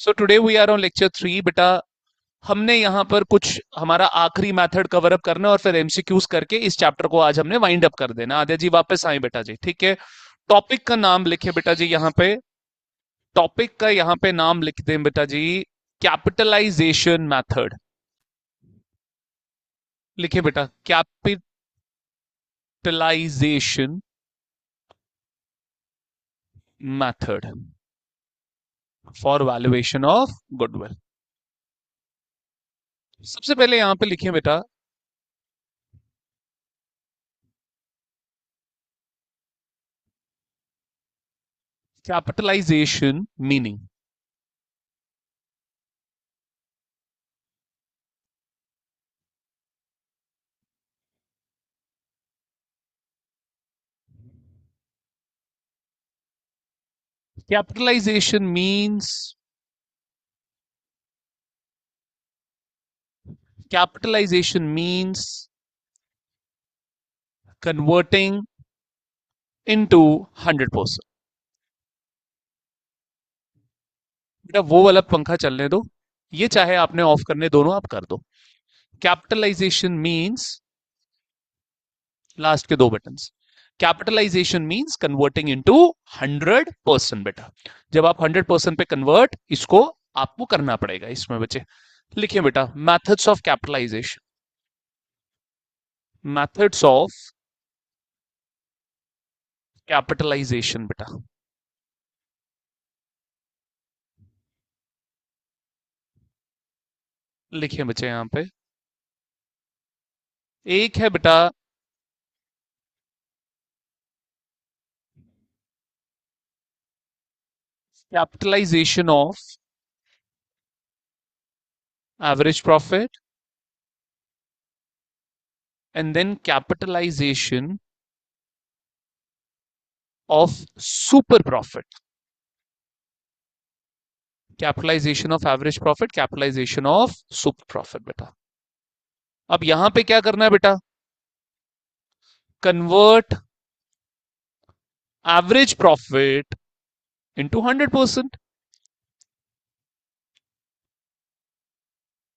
So today we are on lecture 3 बेटा। हमने यहाँ पर कुछ हमारा आखिरी मेथड कवर अप करना है और फिर एमसीक्यूज करके इस चैप्टर को आज हमने वाइंड अप कर देना। आद्या जी वापस आए बेटा जी, ठीक है। टॉपिक का नाम लिखे बेटा जी यहाँ पे। टॉपिक का यहाँ पे नाम लिख दें बेटा जी, कैपिटलाइजेशन मेथड। लिखे बेटा, capitalization method for valuation of goodwill. सबसे पहले यहाँ पे लिखे बेटा, capitalization meaning. Capitalization means, capitalization means converting into 100%। बेटा वो वाला पंखा चलने दो, ये चाहे आपने ऑफ करने, दोनों आप कर दो। कैपिटलाइजेशन मीन्स, लास्ट के दो button, capitalization means converting into 100% बेटा। जब आप 100% पे कन्वर्ट, इसको आपको करना पड़ेगा इसमें बच्चे। लिखिए बेटा, methods of capitalization. Methods of capitalization बेटा। लिखिए बच्चे यहां पे, एक है बेटा capitalization of average profit and then capitalization of super profit। Capitalization of average profit, capitalization of super profit बेटा। अब यहां पे क्या करना है बेटा, कन्वर्ट एवरेज प्रॉफिट इंटू 100%।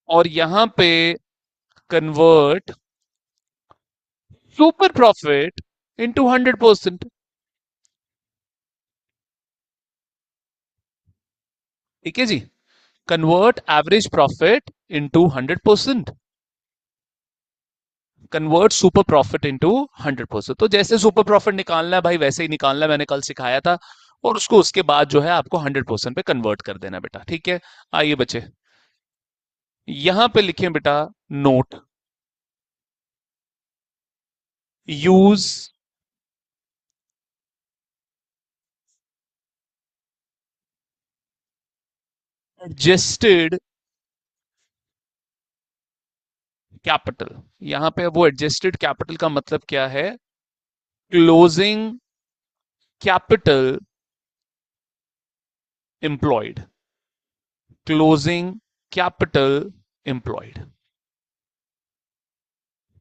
और यहां पे कन्वर्ट सुपर प्रॉफिट इंटू 100%। ठीक है जी, convert average profit into 100%, convert super profit into 100%। तो जैसे सुपर प्रॉफिट निकालना है भाई वैसे ही निकालना है, मैंने कल सिखाया था। और उसको उसके बाद जो है आपको 100% पे कन्वर्ट कर देना बेटा, ठीक है। आइए बच्चे, यहां पे लिखें बेटा, नोट, यूज एडजस्टेड कैपिटल। यहां पे वो एडजस्टेड कैपिटल का मतलब क्या है, closing capital employed, closing capital employed.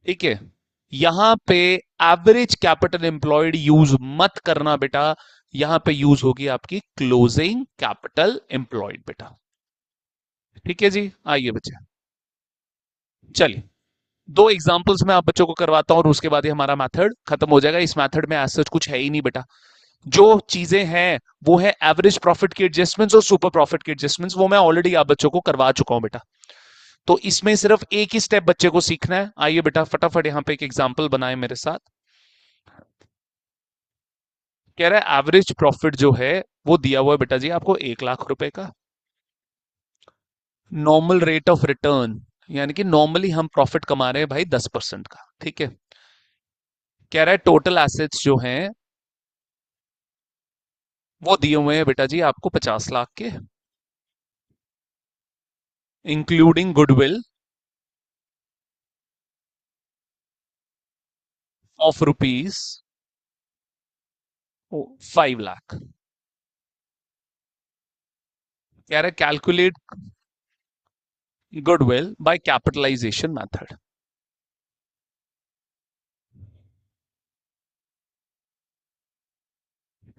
ठीक है, यहां पे एवरेज कैपिटल एम्प्लॉयड यूज मत करना बेटा, यहां पे यूज होगी आपकी क्लोजिंग कैपिटल एम्प्लॉयड बेटा। ठीक है जी, आइए बच्चे, चलिए दो एग्जांपल्स में आप बच्चों को करवाता हूं और उसके बाद ही हमारा मेथड खत्म हो जाएगा। इस मेथड में ऐसा कुछ है ही नहीं बेटा। जो चीजें हैं वो है एवरेज प्रॉफिट की एडजस्टमेंट्स और सुपर प्रॉफिट की एडजस्टमेंट्स, वो मैं ऑलरेडी आप बच्चों को करवा चुका हूं बेटा। तो इसमें सिर्फ एक ही स्टेप बच्चे को सीखना है। आइए बेटा फटाफट यहां पे एक एग्जांपल बनाए मेरे साथ। कह रहा है एवरेज प्रॉफिट जो है वो दिया हुआ है बेटा जी आपको 1 लाख रुपए का। नॉर्मल रेट ऑफ रिटर्न, यानी कि नॉर्मली हम प्रॉफिट कमा रहे हैं भाई 10% का, ठीक है। कह रहा है टोटल एसेट्स जो हैं वो दिए हुए हैं बेटा जी आपको 50 लाख के, including goodwill of rupees 5 lakh. कह रहा है calculate goodwill by capitalisation method.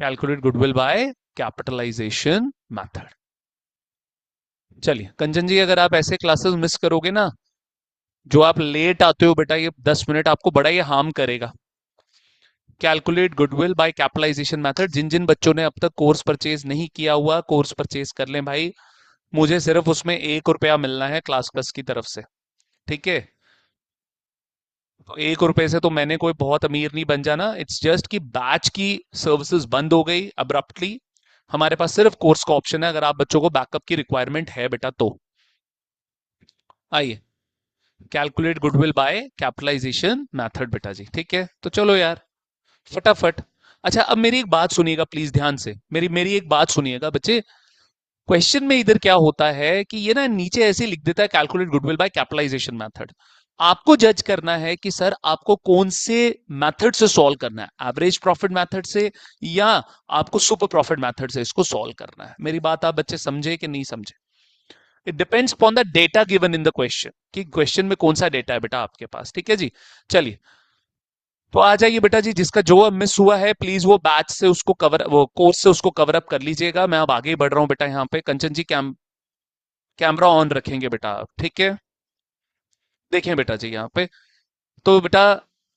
Calculate goodwill by capitalisation method. चलिए कंचन जी, अगर आप ऐसे क्लासेस मिस करोगे ना, जो आप लेट आते हो बेटा, ये 10 मिनट आपको बड़ा ये हार्म करेगा। Calculate goodwill by capitalisation method, जिन जिन बच्चों ने अब तक कोर्स परचेज नहीं किया हुआ, कोर्स परचेज कर लें भाई। मुझे सिर्फ उसमें 1 रुपया मिलना है क्लास प्लस की तरफ से, ठीक है। तो 1 रुपए से तो मैंने कोई बहुत अमीर नहीं बन जाना। इट्स जस्ट कि बैच की सर्विसेज बंद हो गई अब्रप्टली। हमारे पास सिर्फ कोर्स का ऑप्शन है, अगर आप बच्चों को बैकअप की रिक्वायरमेंट है बेटा तो। आइए, calculate goodwill by capitalisation method बेटा जी, ठीक है। तो चलो यार, फटाफट। अच्छा, अब मेरी एक बात सुनिएगा प्लीज ध्यान से, मेरी मेरी एक बात सुनिएगा बच्चे। क्वेश्चन में इधर क्या होता है कि ये ना नीचे ऐसे लिख देता है calculate goodwill by capitalisation method. आपको जज करना है कि सर आपको कौन से मेथड से सॉल्व करना है, एवरेज प्रॉफिट मेथड से या आपको सुपर प्रॉफिट मेथड से इसको सॉल्व करना है। मेरी बात आप बच्चे समझे कि नहीं समझे? It depends upon the data given in the question, कि क्वेश्चन में कौन सा डेटा है बेटा आपके पास, ठीक है जी। चलिए, तो आ जाइए बेटा जी, जिसका जो अब मिस हुआ है प्लीज वो बैच से उसको कवर, वो कोर्स से उसको कवर अप कर लीजिएगा। मैं अब आगे ही बढ़ रहा हूं बेटा। यहाँ पे कंचन जी कैमरा ऑन रखेंगे बेटा आप, ठीक है। देखें बेटा जी यहाँ पे, तो बेटा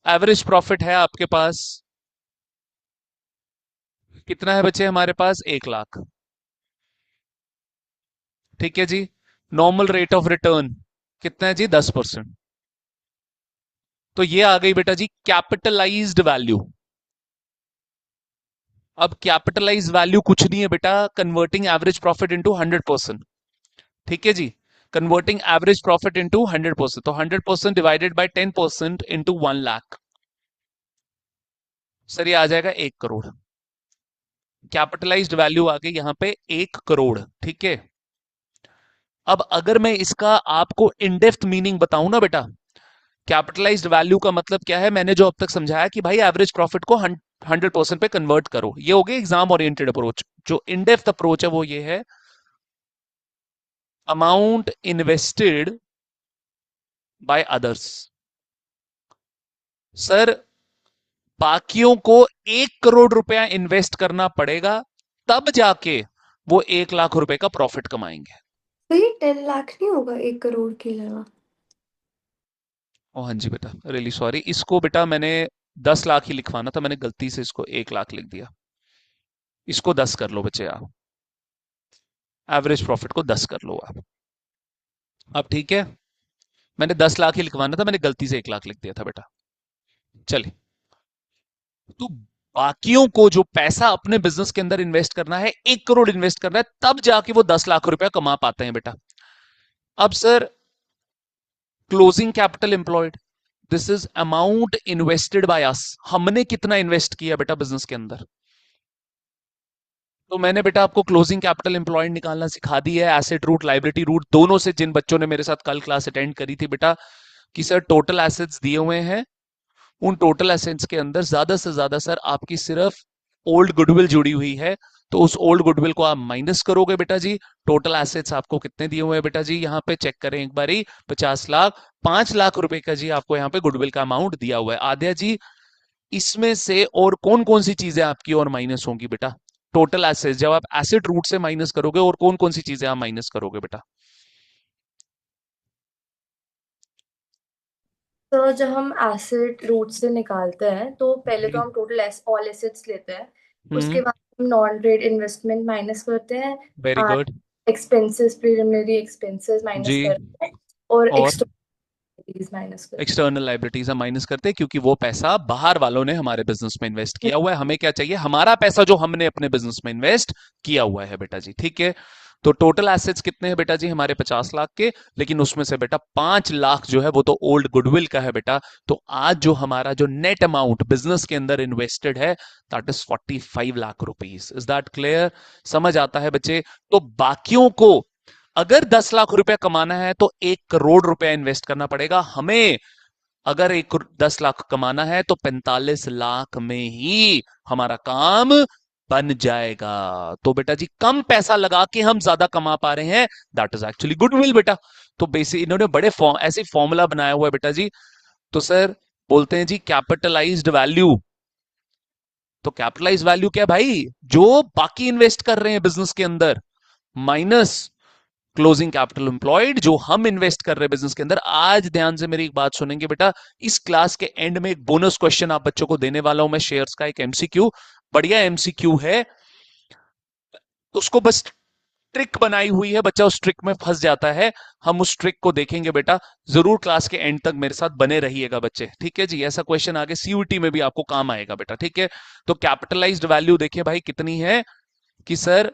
एवरेज प्रॉफिट है आपके पास, कितना है बच्चे हमारे पास? 1 लाख, ठीक है जी। नॉर्मल रेट ऑफ रिटर्न कितना है जी? 10%। तो ये आ गई बेटा जी कैपिटलाइज्ड वैल्यू। अब कैपिटलाइज वैल्यू कुछ नहीं है बेटा, कन्वर्टिंग एवरेज प्रॉफिट इंटू 100%, ठीक है जी। कन्वर्टिंग एवरेज प्रॉफिट इंटू 100%, तो 100% divided by 10% into 1 lakh, sir ये आ जाएगा 1 करोड़। कैपिटलाइज्ड वैल्यू आ गई यहां पे 1 करोड़, ठीक है। अब अगर मैं इसका आपको इन डेप्थ मीनिंग बताऊं ना बेटा, कैपिटलाइज्ड वैल्यू का मतलब क्या है, मैंने जो अब तक समझाया कि भाई एवरेज प्रॉफिट को 100% पे कन्वर्ट करो, ये हो गया एग्जाम ओरिएंटेड अप्रोच। जो इन डेप्थ अप्रोच है वो ये है, amount invested by others. Sir बाकियों को 1 करोड़ रुपया इन्वेस्ट करना पड़ेगा, तब जाके वो 1 लाख रुपए का प्रॉफिट कमाएंगे। तो ये 10 लाख नहीं होगा 1 करोड़ के अलावा? ओ हाँ जी बेटा, रियली सॉरी, इसको बेटा मैंने 10 लाख ही लिखवाना था, मैंने गलती से इसको 1 लाख लिख दिया। इसको 10 कर लो बच्चे आप, एवरेज प्रॉफिट को 10 कर लो आप। अब ठीक है, मैंने 10 लाख ही लिखवाना था, मैंने गलती से 1 लाख लिख दिया था बेटा। चलिए, तो बाकियों को जो पैसा अपने बिजनेस के अंदर इन्वेस्ट करना है, 1 करोड़ इन्वेस्ट करना है, तब जाके वो 10 लाख रुपया कमा पाते हैं बेटा। अब sir closing capital employed, this is amount invested by us, हमने कितना इन्वेस्ट किया बेटा बिजनेस के अंदर। तो मैंने बेटा आपको क्लोजिंग कैपिटल एम्प्लॉयड निकालना सिखा दी है, एसेट रूट लाइबिलिटी रूट दोनों से। जिन बच्चों ने मेरे साथ कल क्लास अटेंड करी थी बेटा, कि सर टोटल एसेट्स दिए हुए हैं, उन टोटल एसेट्स के अंदर ज्यादा से ज्यादा सर आपकी सिर्फ ओल्ड गुडविल जुड़ी हुई है, तो उस ओल्ड गुडविल को आप माइनस करोगे बेटा जी। टोटल एसेट्स आपको कितने दिए हुए हैं बेटा जी, यहाँ पे चेक करें एक बारी, 50 लाख। 5 लाख रुपए का जी आपको यहाँ पे गुडविल का अमाउंट दिया हुआ है। आद्या जी, इसमें से और कौन कौन सी चीजें आपकी और माइनस होंगी बेटा? टोटल एसेट्स जब आप एसेट रूट से माइनस करोगे, और कौन कौन सी चीजें आप माइनस करोगे बेटा? तो जब हम एसेट रूट से निकालते हैं तो पहले तो जी। हम टोटल ऑल एसेट्स लेते हैं। उसके हम्म। बाद हम नॉन ट्रेड इन्वेस्टमेंट माइनस करते हैं। Very good. Expenses, preliminary expenses जी। माइनस करते हैं। और और एक्सटर्नल माइनस करते एक्सटर्नल लाइबिलिटीज हम माइनस करते हैं, क्योंकि वो पैसा बाहर वालों ने हमारे बिजनेस में इन्वेस्ट हैं। किया हुआ है। हमें क्या चाहिए? हमारा पैसा जो हमने अपने बिजनेस में इन्वेस्ट किया हुआ है बेटा जी, ठीक है। तो टोटल एसेट्स कितने हैं बेटा जी हमारे? 50 लाख के, लेकिन उसमें से बेटा 5 लाख जो है वो तो ओल्ड गुडविल का है बेटा। तो आज जो हमारा जो नेट अमाउंट बिजनेस के अंदर इन्वेस्टेड है, that is 45 lakh rupees. Is that clear? समझ आता है बच्चे? तो बाकियों को अगर 10 लाख रुपया कमाना है तो 1 करोड़ रुपया इन्वेस्ट करना पड़ेगा हमें। अगर 10 लाख कमाना है तो 45 लाख में ही हमारा काम बन जाएगा। तो बेटा जी कम पैसा लगा के हम ज्यादा कमा पा रहे हैं, दैट इज एक्चुअली गुडविल बेटा। तो बेसिक इन्होंने बड़े ऐसे फॉर्मूला बनाया हुआ है बेटा जी। तो सर बोलते हैं जी कैपिटलाइज्ड वैल्यू। तो कैपिटलाइज वैल्यू क्या है भाई? जो बाकी इन्वेस्ट कर रहे हैं बिजनेस के अंदर, माइनस क्लोजिंग कैपिटल एम्प्लॉयड जो हम इन्वेस्ट कर रहे हैं बिजनेस के अंदर। आज ध्यान से मेरी एक बात सुनेंगे बेटा, इस क्लास के एंड में एक बोनस क्वेश्चन आप बच्चों को देने वाला हूं मैं, शेयर्स का एक एमसीक्यू, बढ़िया एमसीक्यू है, उसको बस ट्रिक बनाई हुई है, बच्चा उस ट्रिक में फंस जाता है। हम उस ट्रिक को देखेंगे बेटा, जरूर क्लास के एंड तक मेरे साथ बने रहिएगा बच्चे, ठीक है जी। ऐसा क्वेश्चन आगे सीयूटी में भी आपको काम आएगा बेटा, ठीक है। तो कैपिटलाइज्ड वैल्यू देखिए भाई कितनी है, कि सर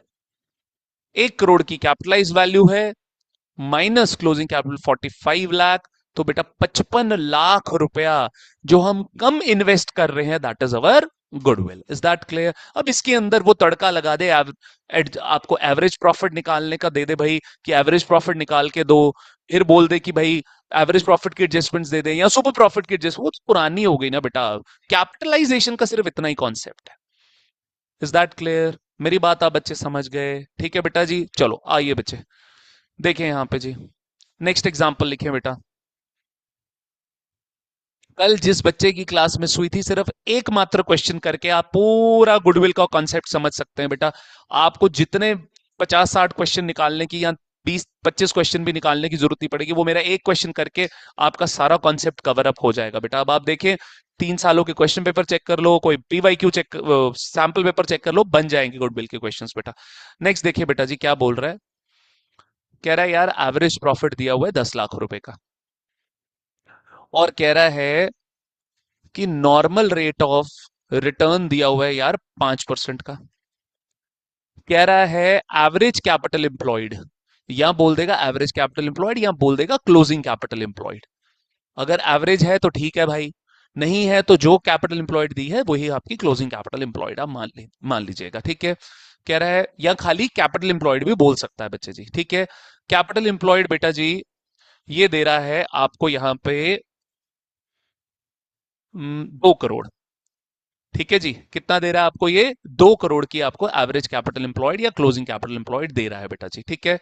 1 करोड़ की कैपिटलाइज वैल्यू है, माइनस क्लोजिंग कैपिटल 45 लाख, तो बेटा 55 लाख रुपया जो हम कम इन्वेस्ट कर रहे हैं, that is our goodwill. Is that clear? अब इसके अंदर वो तड़का लगा दे, आपको एवरेज प्रॉफिट निकालने का दे दे भाई, कि एवरेज प्रॉफिट निकाल के दो, फिर बोल दे कि भाई एवरेज प्रॉफिट की एडजस्टमेंट्स दे दे, या सुपर प्रॉफिट की एडजस्ट, वो तो पुरानी हो गई ना बेटा। कैपिटलाइजेशन का सिर्फ इतना ही कॉन्सेप्ट है। Is that clear? मेरी बात आप बच्चे समझ गए? ठीक है बेटा जी, चलो आइए बच्चे देखें यहां पे जी, नेक्स्ट एग्जांपल लिखें बेटा। कल जिस बच्चे की क्लास में हुई थी, सिर्फ एकमात्र क्वेश्चन करके आप पूरा गुडविल का कॉन्सेप्ट समझ सकते हैं बेटा। आपको जितने 50-60 क्वेश्चन निकालने की या 20-25 क्वेश्चन भी निकालने की जरूरत नहीं पड़ेगी, वो मेरा एक क्वेश्चन करके आपका सारा कॉन्सेप्ट कवर अप हो जाएगा बेटा। अब आप देखें, 3 सालों के क्वेश्चन पेपर चेक कर लो, कोई PYQ check, sample paper check कर लो, बन जाएंगे गुडविल के क्वेश्चंस बेटा। नेक्स्ट देखिए बेटा जी क्या बोल रहा है, कह रहा है यार एवरेज प्रॉफिट दिया हुआ है 10 लाख रुपए का, और कह रहा है कि नॉर्मल रेट ऑफ रिटर्न दिया हुआ है यार 5% का। कह रहा है एवरेज कैपिटल एम्प्लॉयड, या बोल देगा एवरेज कैपिटल एम्प्लॉयड, या बोल देगा क्लोजिंग कैपिटल एम्प्लॉयड। अगर एवरेज है तो ठीक है भाई, नहीं है तो जो कैपिटल एम्प्लॉयड दी है वही आपकी क्लोजिंग कैपिटल एम्प्लॉयड आप मान लीजिएगा, ठीक है। कह रहा है या खाली कैपिटल एम्प्लॉयड भी बोल सकता है बच्चे जी, ठीक है। कैपिटल एम्प्लॉयड बेटा जी ये दे रहा है आपको यहां पे 2 करोड़, ठीक है जी। कितना दे रहा है आपको ये? 2 करोड़ की आपको एवरेज कैपिटल एम्प्लॉयड या क्लोजिंग कैपिटल एम्प्लॉयड दे रहा है बेटा जी, ठीक है।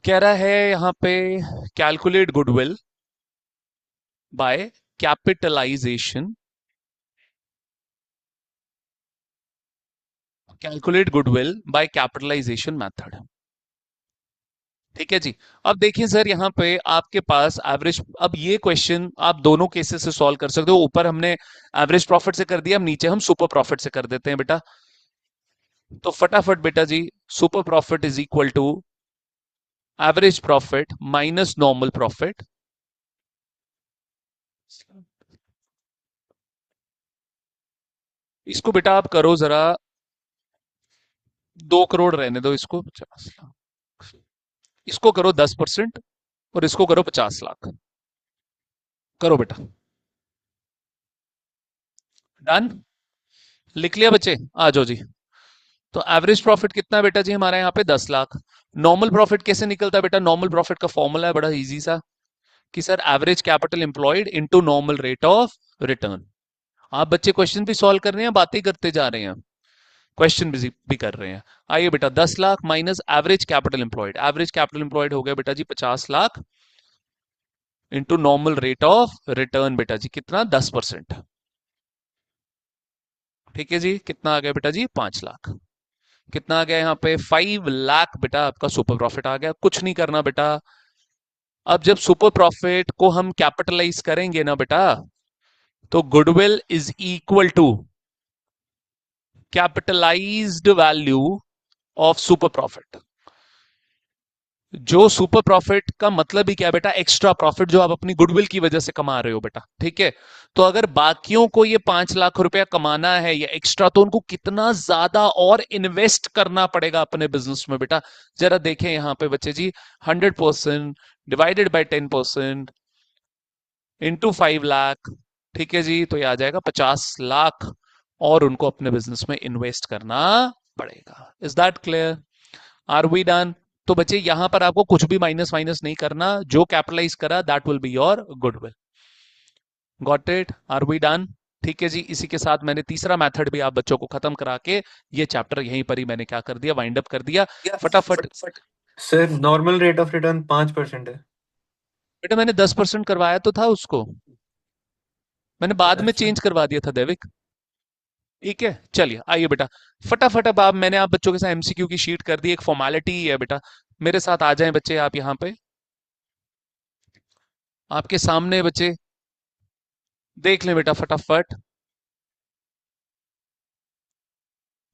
कह रहा है यहां पे calculate goodwill by capitalization, calculate goodwill by capitalisation method, ठीक है जी। अब देखिए सर यहां पे आपके पास एवरेज, अब ये क्वेश्चन आप दोनों केसेस से सॉल्व कर सकते हो। ऊपर हमने एवरेज प्रॉफिट से कर दिया, अब नीचे हम सुपर प्रॉफिट से कर देते हैं बेटा। तो फटाफट बेटा जी, super profit is equal to average profit minus normal profit. इसको बेटा आप करो जरा, 2 करोड़ रहने दो इसको, 50 लाख, इसको करो 10% और इसको करो 50 लाख, करो बेटा। डन? लिख लिया बच्चे? आ जाओ जी। तो एवरेज प्रॉफिट कितना है बेटा जी हमारा यहाँ पे? 10 लाख। नॉर्मल प्रॉफिट कैसे निकलता है बेटा? नॉर्मल प्रॉफिट का फॉर्मूला है बड़ा इजी सा, कि sir average capital employed into normal rate of return. आप बच्चे क्वेश्चन भी सॉल्व कर रहे हैं, बातें करते जा रहे हैं, क्वेश्चन भी कर रहे हैं। आइए बेटा, 10 lakh minus average capital employed, average capital employed हो गया बेटा जी 50 lakh, into normal rate of return बेटा जी कितना? 10%, ठीक है जी। कितना आ गया बेटा जी? 5 लाख। कितना आ गया यहाँ पे? 5 लाख बेटा आपका सुपर प्रॉफिट आ गया। कुछ नहीं करना बेटा, अब जब सुपर प्रॉफिट को हम कैपिटलाइज करेंगे ना बेटा, तो goodwill is equal to capitalized value of super profit. जो सुपर प्रॉफिट का मतलब ही क्या है बेटा? एक्स्ट्रा प्रॉफिट जो आप अपनी गुडविल की वजह से कमा रहे हो बेटा, ठीक है। तो अगर बाकियों को ये 5 लाख रुपया कमाना है या एक्स्ट्रा, तो उनको कितना ज्यादा और इन्वेस्ट करना पड़ेगा अपने बिजनेस में बेटा? जरा देखें यहां पे बच्चे जी, 100% डिवाइडेड बाई 10% इंटू 5 लाख, ठीक है जी, तो ये आ जाएगा 50 लाख, और उनको अपने बिजनेस में इन्वेस्ट करना पड़ेगा। Is that clear? Are we done? तो बच्चे यहां पर आपको कुछ भी माइनस माइनस नहीं करना, जो कैपिटलाइज करा that will be your goodwill. Got it? Are we done? ठीक है जी। इसी के साथ मैंने तीसरा मेथड भी आप बच्चों को खत्म करा के ये चैप्टर यहीं पर ही मैंने क्या कर दिया, वाइंड अप कर दिया फटाफट। Sir normal rate of return 5% है। बेटा मैंने 10% करवाया तो था उसको, मैंने बाद में अच्छा। चेंज करवा दिया था देविक, ठीक है। चलिए आइए बेटा फटाफट, अब आप मैंने आप बच्चों के साथ एमसीक्यू की शीट कर दी, एक फॉर्मेलिटी है बेटा। मेरे साथ आ जाएं बच्चे आप यहां पे, आपके सामने बच्चे देख लें बेटा फटाफट।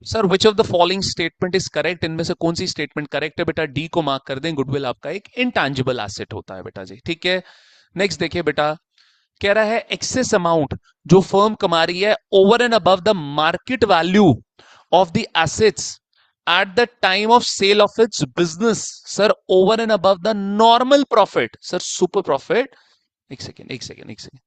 Sir which of the following statement is correct, इनमें से कौन सी स्टेटमेंट करेक्ट है बेटा? डी को मार्क कर दें, गुडविल आपका एक इंटैंजिबल एसेट होता है बेटा जी, ठीक है। नेक्स्ट देखिए बेटा, कह रहा है एक्सेस अमाउंट जो फर्म कमा रही है over and above the market value of the assets at the time of sale of its business, sir over and above the normal profit, sir super profit. एक सेकेंड एक second एक second,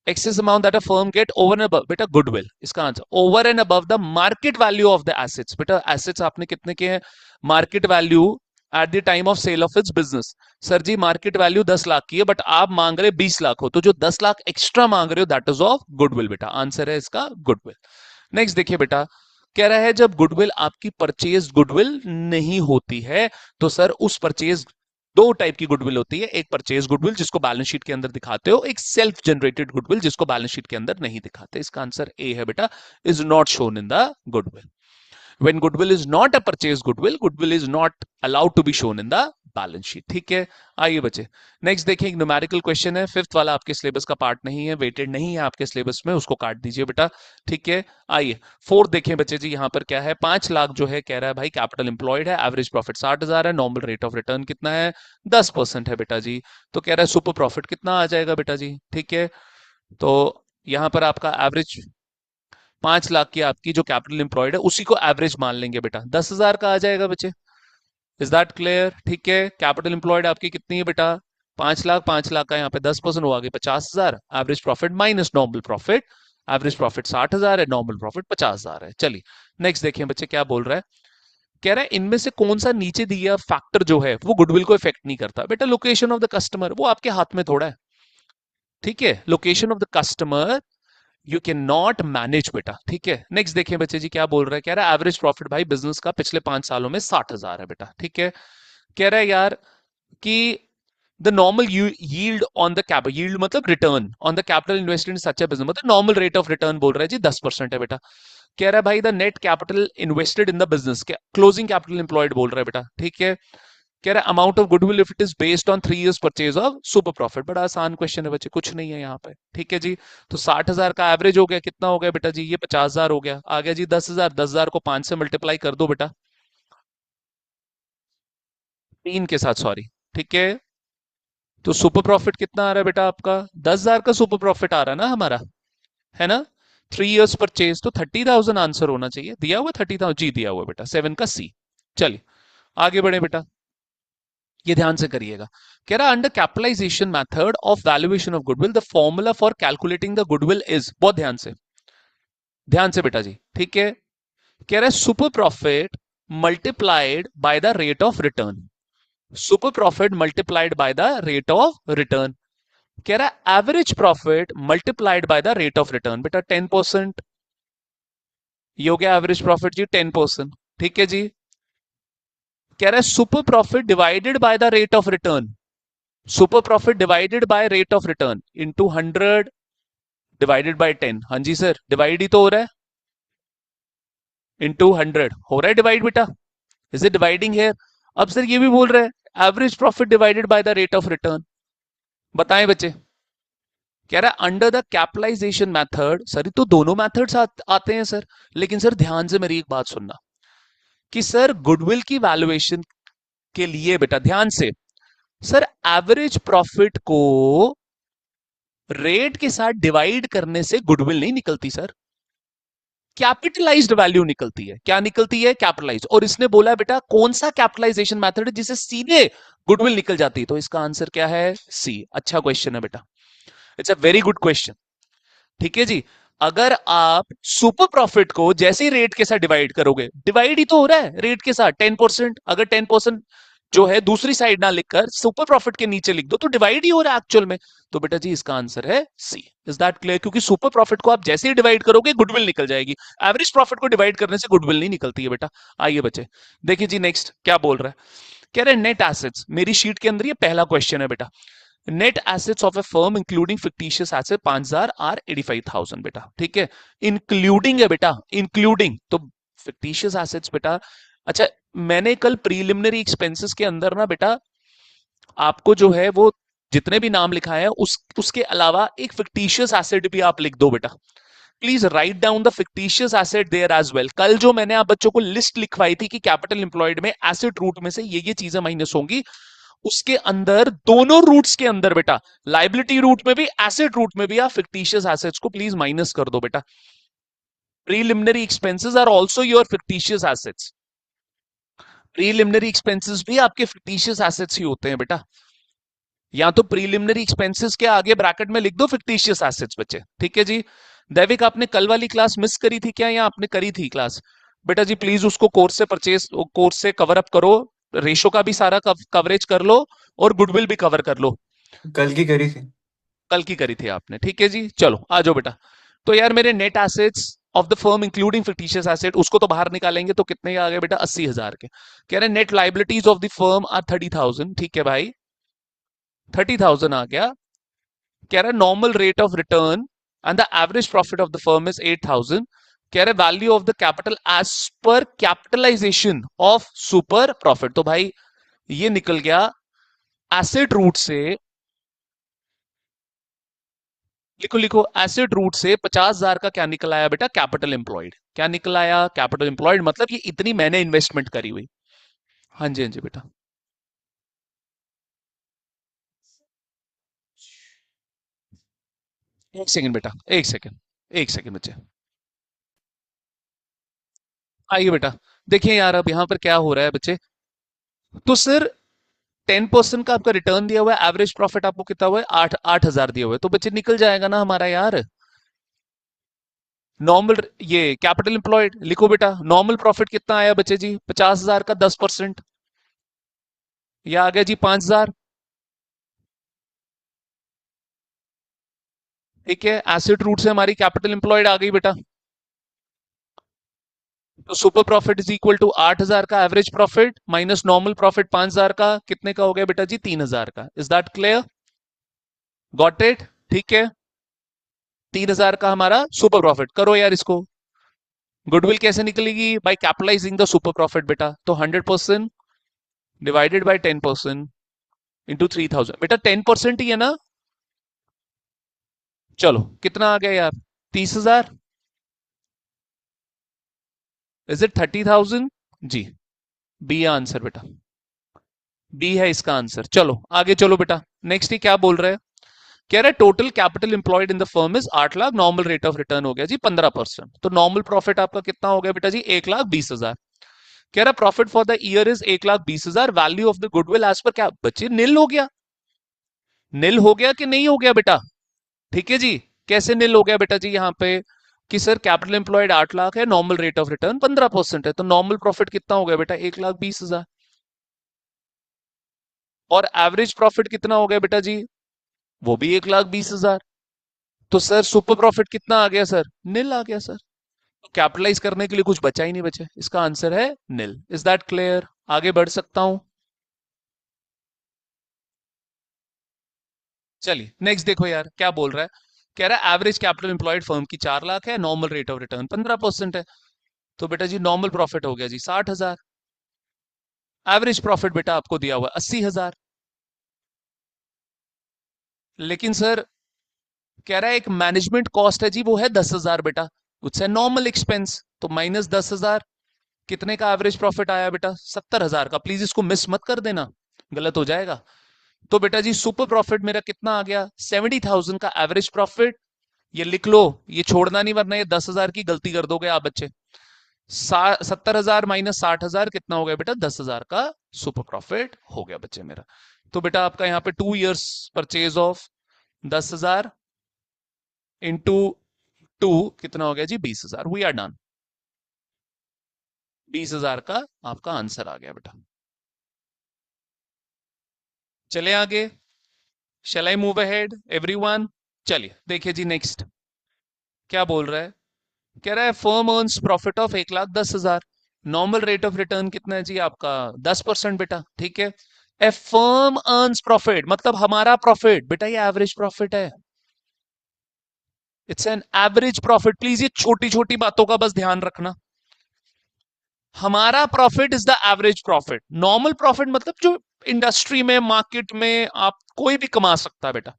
excess amount that a firm get over and above, बेटा goodwill इसका answer, over and above the market value of the assets। बेटा assets आपने कितने के हैं? Market value at the time of sale of its business. Sir जी market value 10 lakh की है बट आप मांग रहे 20 लाख हो, तो जो 10 लाख एक्स्ट्रा मांग रहे हो दैट इज ऑफ गुडविल बेटा, आंसर है इसका गुडविल। नेक्स्ट देखिए बेटा, कह रहा है जब गुडविल आपकी परचेज गुडविल नहीं होती है, तो सर उस परचेज, दो टाइप की गुडविल होती है, एक परचेज गुडविल जिसको बैलेंस शीट के अंदर दिखाते हो, एक सेल्फ जनरेटेड गुडविल जिसको बैलेंस शीट के अंदर नहीं दिखाते। इसका आंसर ए है बेटा, is not shown in the goodwill. When goodwill is not a purchase goodwill, goodwill is not allowed to be shown in the balance sheet, ठीक है। आइए बच्चे नेक्स्ट देखिए, एक न्यूमेरिकल क्वेश्चन है, फिफ्थ वाला आपके सिलेबस का पार्ट नहीं है, वेटेड नहीं है आपके सिलेबस में, उसको काट दीजिए बेटा, ठीक है। आइए फोर्थ देखें बच्चे जी, यहां पर क्या है, 5 लाख जो है कह रहा है भाई कैपिटल एम्प्लॉयड है, एवरेज प्रॉफिट 60,000 है, नॉर्मल रेट ऑफ रिटर्न कितना है? 10% है बेटा जी। तो कह रहा है सुपर प्रॉफिट कितना आ जाएगा बेटा जी, ठीक है। तो यहां पर आपका एवरेज 5 लाख की आपकी जो कैपिटल एम्प्लॉयड है उसी को एवरेज मान लेंगे बेटा, 10,000 का आ जाएगा बच्चे। Is that clear? ठीक है, कैपिटल एम्प्लॉयड आपकी कितनी है बेटा? 5 लाख, 5 लाख का यहाँ पे 10% हुआ, 50,000, average profit minus normal profit, average profit 60,000 है, नॉर्मल प्रॉफिट 50,000 है। चलिए नेक्स्ट देखिए बच्चे क्या बोल रहा है, कह रहा है इनमें से कौन सा नीचे दिया फैक्टर जो है वो गुडविल को इफेक्ट नहीं करता? बेटा लोकेशन ऑफ द कस्टमर, वो आपके हाथ में थोड़ा है, ठीक है। Location of the customer you can not manage बेटा, ठीक है। नेक्स्ट देखिए बच्चे जी क्या बोल रहा है, कह रहा है एवरेज प्रॉफिट भाई बिजनेस का पिछले 5 सालों में 60,000 है बेटा, ठीक है। कह रहा है यार कि the normal yield on the capital, yield मतलब return on the capital invested in such a business, मतलब नॉर्मल रेट ऑफ रिटर्न बोल रहा है जी 10% है बेटा। कह रहा है भाई the net capital invested in the business, closing capital employed बोल रहा है बेटा, ठीक है। कह रहा है amount of goodwill if it is based on 3 years purchase of super profit, बड़ा आसान क्वेश्चन है बच्चे, कुछ नहीं है यहाँ पे, ठीक है जी। तो 60,000 का एवरेज हो गया, कितना हो गया बेटा जी? ये 50,000 हो गया, आ गया जी 10,000, 10,000 को 5 से मल्टीप्लाई कर दो बेटा, 3 के साथ सॉरी, ठीक है। तो सुपर प्रॉफिट कितना आ रहा है बेटा आपका? 10,000 का सुपर प्रॉफिट आ रहा है ना हमारा, है ना। 3 years परचेज तो 30,000 आंसर होना चाहिए, दिया हुआ 30,000 जी, दिया हुआ बेटा, 7 का सी। चलिए आगे बढ़े बेटा, ये ध्यान से करिएगा। कह रहा under capitalization method of valuation of goodwill the formula for calculating the goodwill is, बहुत ध्यान से बेटा जी, ठीक है। कह रहा है super profit multiplied by the rate of return, super profit multiplied by the rate of return. कह रहा है average profit multiplied by the rate of return, बेटा 10%, ये हो गया एवरेज प्रॉफिट जी 10%, ठीक है जी। कह रहा है super profit divided by the rate of return, super profit divided by rate of return into 100 divided by 10, हाँ जी सर डिवाइड ही तो हो रहा है, इनटू 100 हो रहा है डिवाइड बेटा, इज इट डिवाइडिंग है? अब सर ये भी बोल रहे हैं average profit divided by the rate of return, बताएं बच्चे। कह रहा है under the capitalization method, sir तो दोनों मेथड्स आते हैं सर, लेकिन सर ध्यान से मेरी एक बात सुनना कि सर गुडविल की वैल्यूएशन के लिए बेटा ध्यान से, सर एवरेज प्रॉफिट को रेट के साथ डिवाइड करने से गुडविल नहीं निकलती सर, कैपिटलाइज्ड वैल्यू निकलती है। क्या निकलती है? कैपिटलाइज। और इसने बोला बेटा कौन सा कैपिटलाइजेशन मेथड है जिसे सीधे गुडविल निकल जाती है, तो इसका आंसर क्या है? सी। अच्छा क्वेश्चन है बेटा, it's a very good question, ठीक है जी। अगर आप सुपर प्रॉफिट को जैसे ही रेट के साथ डिवाइड करोगे, डिवाइड ही तो हो रहा है रेट के साथ 10%, अगर 10% जो है दूसरी साइड ना लिखकर सुपर प्रॉफिट के नीचे लिख दो तो डिवाइड ही हो रहा है एक्चुअल में, तो बेटा जी इसका आंसर है सी। Is that clear? क्योंकि सुपर प्रॉफिट को आप जैसे ही डिवाइड करोगे गुडविल निकल जाएगी, एवरेज प्रॉफिट को डिवाइड करने से गुडविल नहीं निकलती है बेटा। आइए बच्चे देखिए जी नेक्स्ट क्या बोल रहा है, कह रहे हैं नेट एसेट्स, मेरी शीट के अंदर ये पहला क्वेश्चन है बेटा, net assets of a firm including fictitious asset 5,000 are 85,000 बेटा, ठीक है। इंक्लूडिंग है बेटा, इंक्लूडिंग, तो फिक्टिशियस एसेट्स बेटा, अच्छा मैंने कल प्रीलिमिनरी एक्सपेंसेस के अंदर ना बेटा आपको जो है वो जितने भी नाम लिखा है उसके अलावा एक फिक्टिशियस एसेट भी आप लिख दो बेटा। Please write down the fictitious asset there as well. कल जो मैंने आप बच्चों को लिस्ट लिखवाई थी कि कैपिटल एम्प्लॉयड में एसेट रूट में से ये चीजें माइनस होंगी, उसके अंदर दोनों रूट्स के अंदर बेटा लाइबिलिटी रूट में भी एसेट रूट में भी आप फिक्टिशियस एसेट्स को प्लीज माइनस कर दो बेटा। Preliminary expenses are also your fictitious assets. Preliminary expenses भी आपके फिक्टिशियस एसेट्स ही होते हैं बेटा। या तो प्रीलिमिनरी एक्सपेंसेस के आगे ब्रैकेट में लिख दो फिक्टिशियस एसेट्स बच्चे, ठीक है जी। दैविक आपने कल वाली क्लास मिस करी थी क्या या आपने करी थी क्लास? बेटा जी प्लीज उसको कोर्स से कवर अप करो, रेशो का भी सारा कवरेज कर लो और गुडविल भी कवर कर लो। कल की करी थी। कल की करी थी आपने, ठीक है जी। चलो आ जाओ बेटा। तो यार मेरे net assets of the firm including fictitious asset उसको तो बाहर निकालेंगे तो कितने आ गए बेटा? 80,000 के। कह रहे net liabilities of the firm are 30,000, ठीक है भाई 30,000 आ गया। कह रहा है normal rate of return and the average profit of the firm is 8,000। कह रहे value of the capital as per capitalization of super profit. तो भाई ये निकल गया एसेट रूट से, लिखो लिखो एसेट रूट से 50,000 का क्या निकल आया बेटा? Capital employed. क्या निकल आया? कैपिटल एम्प्लॉयड, मतलब ये इतनी मैंने इन्वेस्टमेंट करी हुई। हाँ जी हाँ जी बेटा। एक सेकंड बेटा, एक सेकंड, एक सेकंड बच्चे। आइए बेटा, देखिए यार अब यहां पर क्या हो रहा है बच्चे। तो सर 10% का आपका रिटर्न दिया हुआ है, एवरेज प्रॉफिट आपको कितना हुआ है? 8,000 दिया हुआ है, तो बच्चे निकल जाएगा ना हमारा यार। नॉर्मल ये कैपिटल एम्प्लॉयड लिखो बेटा। नॉर्मल प्रॉफिट कितना आया बच्चे जी? 50,000 का 10%, यह आ गया जी 5,000। ठीक है, एसेट रूट से हमारी कैपिटल एम्प्लॉयड आ गई बेटा। तो super profit is equal to 8,000 का average profit minus normal profit 5,000 का, कितने का हो गया बेटा जी? 3,000 का। Is that clear? Got it? ठीक है, 3,000 का हमारा सुपर प्रॉफिट। करो यार इसको। गुडविल कैसे निकलेगी? By capitalizing the super profit बेटा। तो 100% डिवाइडेड बाय 10% इंटू 3,000। बेटा 10% ही है ना? चलो कितना आ गया यार? 30,000। Is it 30,000? जी, बी है आंसर बेटा, बी है इसका आंसर। चलो आगे चलो बेटा। नेक्स्ट ही क्या बोल रहे हैं? कह रहा है total capital employed in the firm is 8,00,000, normal rate of return हो गया जी 15%। तो नॉर्मल प्रॉफिट आपका कितना हो गया बेटा जी? 1,20,000। कह रहा profit for the year is 1,20,000। Value of the goodwill as per क्या बच्चे? निल हो गया। निल हो गया कि नहीं हो गया बेटा? ठीक है जी। कैसे निल हो गया बेटा जी यहाँ पे? कि सर कैपिटल एम्प्लॉयड 8,00,000 है, नॉर्मल रेट ऑफ रिटर्न 15% है, तो नॉर्मल प्रॉफिट कितना हो गया बेटा? 1,20,000। और एवरेज प्रॉफिट कितना हो गया बेटा जी? वो भी 1,20,000। तो सर सुपर प्रॉफिट कितना आ गया सर? निल आ गया सर। तो कैपिटलाइज करने के लिए कुछ बचा ही नहीं बचे, इसका आंसर है निल। Is that clear? आगे बढ़ सकता हूं? चलिए नेक्स्ट देखो यार क्या बोल रहा है। कह रहा है एवरेज कैपिटल एम्प्लॉयड फर्म की 4,00,000 है, नॉर्मल रेट ऑफ रिटर्न 15% है। तो बेटा जी नॉर्मल प्रॉफिट हो गया जी 60,000। एवरेज प्रॉफिट बेटा आपको दिया हुआ 80,000। लेकिन सर कह रहा है एक मैनेजमेंट कॉस्ट है जी, वो है 10,000 बेटा, उससे नॉर्मल एक्सपेंस, तो माइनस 10,000। कितने का एवरेज प्रॉफिट आया बेटा? 70,000 का। प्लीज इसको मिस मत कर देना, गलत हो जाएगा। तो बेटा जी सुपर प्रॉफिट मेरा कितना आ गया? 70,000 का एवरेज प्रॉफिट। ये लिख लो, ये छोड़ना नहीं वरना ये 10,000 की गलती कर दोगे आप बच्चे। 70,000 माइनस 60,000 कितना हो गया बेटा? 10,000 का सुपर प्रॉफिट हो गया बच्चे मेरा। तो बेटा आपका यहाँ पे 2 years परचेज ऑफ 10,000 इंटू 2 कितना हो गया जी? 20,000। We are done. 20,000 का आपका आंसर आ गया बेटा। चले आगे। शैल आई मूव अहेड एवरीवन? चलिए देखिए जी नेक्स्ट क्या बोल रहा है। कह रहा है firm earns profit of 1,10,000। Normal rate of return कितना है जी आपका? 10% बेटा, ठीक है। ए फर्म अर्न्स प्रॉफिट मतलब हमारा प्रॉफिट बेटा, ये एवरेज प्रॉफिट है, it's an average profit. Please ये छोटी छोटी बातों का बस ध्यान रखना। हमारा profit is the average profit. Normal profit मतलब जो इंडस्ट्री में, मार्केट में आप कोई भी कमा सकता है बेटा।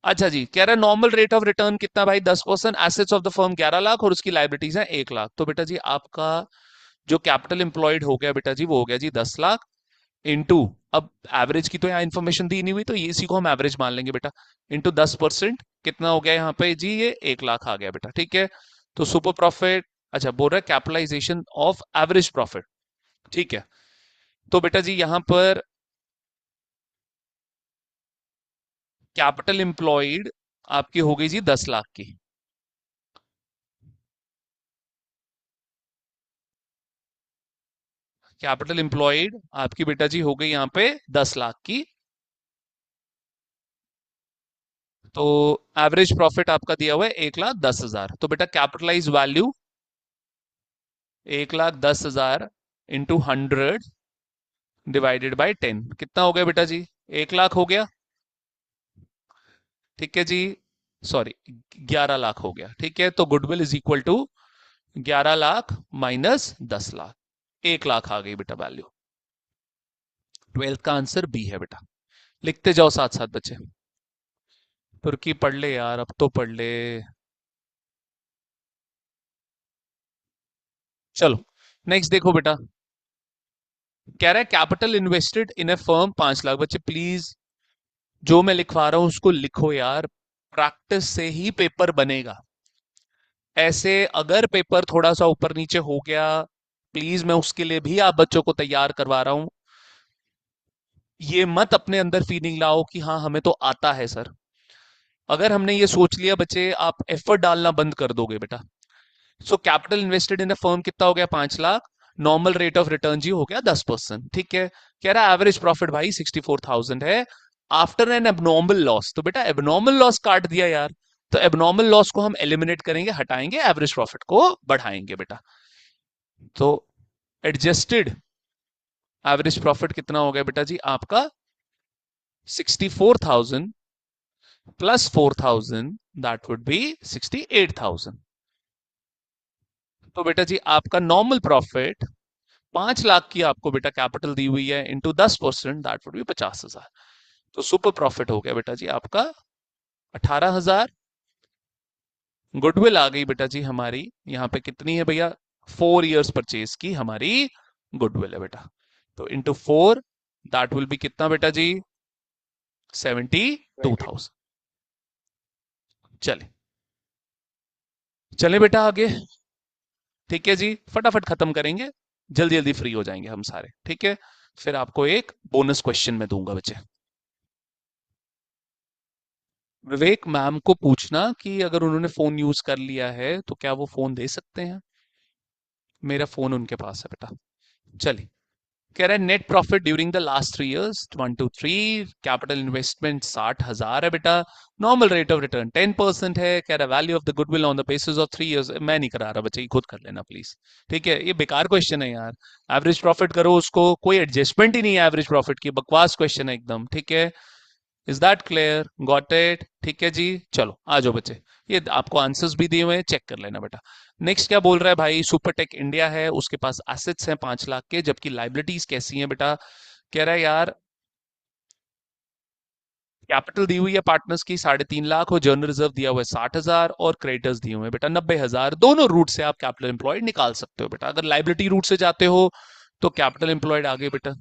अच्छा जी, कह रहा है नॉर्मल रेट ऑफ रिटर्न कितना भाई? 10%। Assets of the firm 11 lakh और उसकी लाइबिलिटीज है 1 लाख। तो बेटा जी आपका जो कैपिटल एम्प्लॉयड हो गया बेटा जी, वो हो गया जी 10 लाख इंटू, अब एवरेज की तो यहाँ इन्फॉर्मेशन दी नहीं हुई, तो ये इसी को हम एवरेज मान लेंगे बेटा, इंटू 10%। कितना हो गया यहाँ पे जी? ये 1 लाख आ गया बेटा, ठीक है। तो सुपर प्रॉफिट, अच्छा बोल रहा है कैपिटलाइजेशन ऑफ एवरेज प्रॉफिट, ठीक है। तो बेटा जी यहां पर कैपिटल एम्प्लॉयड आपकी हो गई जी 10 लाख की। कैपिटल एम्प्लॉयड आपकी बेटा जी हो गई यहां पे 10 लाख की। तो एवरेज प्रॉफिट आपका दिया हुआ है 1,10,000। तो बेटा capitalize value 1,10,000 into 100 divided by 10 कितना हो गया बेटा जी? 1 लाख हो गया, ठीक है जी। सॉरी, 11 लाख हो गया, ठीक है। तो goodwill is equal to 11 lakh minus 10 lakh, 1 lakh आ गई बेटा वैल्यू। 12th का आंसर बी है बेटा। लिखते जाओ साथ साथ बच्चे। तुर्की पढ़ ले यार, अब तो पढ़ ले। चलो नेक्स्ट देखो बेटा, कह रहा है कैपिटल इन्वेस्टेड इन ए फर्म 5 लाख। बच्चे प्लीज जो मैं लिखवा रहा हूं उसको लिखो यार, प्रैक्टिस से ही पेपर बनेगा। ऐसे अगर पेपर थोड़ा सा ऊपर नीचे हो गया, प्लीज मैं उसके लिए भी आप बच्चों को तैयार करवा रहा हूं। ये मत अपने अंदर फीलिंग लाओ कि हाँ हमें तो आता है सर। अगर हमने ये सोच लिया बच्चे, आप एफर्ट डालना बंद कर दोगे बेटा। So capital invested in a firm कितना हो गया? 5 lakh. Normal rate of return जी हो गया 10%, ठीक है। कह रहा है एवरेज प्रॉफिट भाई 64,000 है आफ्टर एन एबनॉर्मल लॉस। तो बेटा एबनॉर्मल लॉस काट दिया यार, तो एबनॉर्मल लॉस को हम एलिमिनेट करेंगे, हटाएंगे, एवरेज प्रॉफिट को बढ़ाएंगे बेटा। तो एडजस्टेड एवरेज प्रॉफिट कितना हो गया बेटा जी आपका? 64,000 प्लस 4,000, दैट वुड बी 68,000। तो बेटा जी आपका नॉर्मल प्रॉफिट 5 लाख की आपको बेटा कैपिटल दी हुई है, इंटू 10%, दैट वुड बी 50,000। तो सुपर प्रॉफिट हो गया बेटा जी आपका 18,000। गुडविल आ गई बेटा जी हमारी यहाँ पे कितनी है भैया? 4 इयर्स परचेज की हमारी गुडविल है बेटा। तो इंटू 4, दैट विल बी कितना बेटा जी? 72,000। चले चले बेटा आगे, ठीक है जी। फटाफट खत्म करेंगे, जल्दी जल्दी फ्री हो जाएंगे हम सारे, ठीक है। फिर आपको एक बोनस क्वेश्चन में दूंगा बच्चे। विवेक मैम को पूछना कि अगर उन्होंने फोन यूज कर लिया है तो क्या वो फोन दे सकते हैं। मेरा फोन उनके पास है बेटा। चलिए, कह रहा है net profit during the last 3 years 1 2 3। Capital investment 60,000 है बेटा। नॉर्मल रेट ऑफ रिटर्न 10% है। कह रहा है value of the goodwill on the basis of 3 years. मैं नहीं करा रहा बच्चे, ये खुद कर लेना प्लीज, ठीक है। ये बेकार क्वेश्चन है यार। एवरेज प्रॉफिट करो, उसको कोई एडजस्टमेंट ही नहीं है एवरेज प्रॉफिट की, बकवास क्वेश्चन है एकदम, ठीक है। Is that clear? Got it? ठीक है जी। चलो आ जाओ बच्चे, ये आपको आंसर्स भी दिए हुए हैं, चेक कर लेना बेटा। नेक्स्ट क्या बोल रहा है भाई? सुपरटेक इंडिया है, उसके पास एसेट्स हैं 5 लाख के, जबकि लाइबिलिटीज कैसी हैं बेटा? कह रहा है यार कैपिटल दी हुई है पार्टनर्स की 3.5 लाख, और जर्नल रिजर्व दिया हुआ है 60,000, और क्रेडिटर्स दिए हुए हैं बेटा 90,000। दोनों रूट से आप कैपिटल एम्प्लॉयड निकाल सकते हो बेटा। अगर लाइबिलिटी रूट से जाते हो तो कैपिटल एम्प्लॉयड आगे बेटा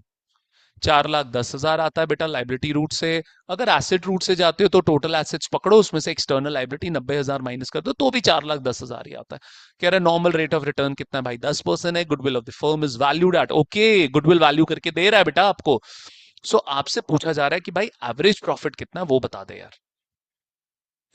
4,10,000 आता है बेटा लाइबिलिटी रूट से। अगर एसेट रूट से जाते हो तो टोटल एसेट्स पकड़ो, उसमें से एक्सटर्नल लाइबिलिटी 90,000 माइनस कर दो तो भी 4,10,000 ही आता है। कह रहा है नॉर्मल रेट ऑफ रिटर्न कितना है भाई? 10% है। Goodwill of the firm is valued at, okay, goodwill value करके दे रहा है बेटा आपको। सो आपसे पूछा जा रहा है कि भाई एवरेज प्रॉफिट कितना, वो बता दे यार।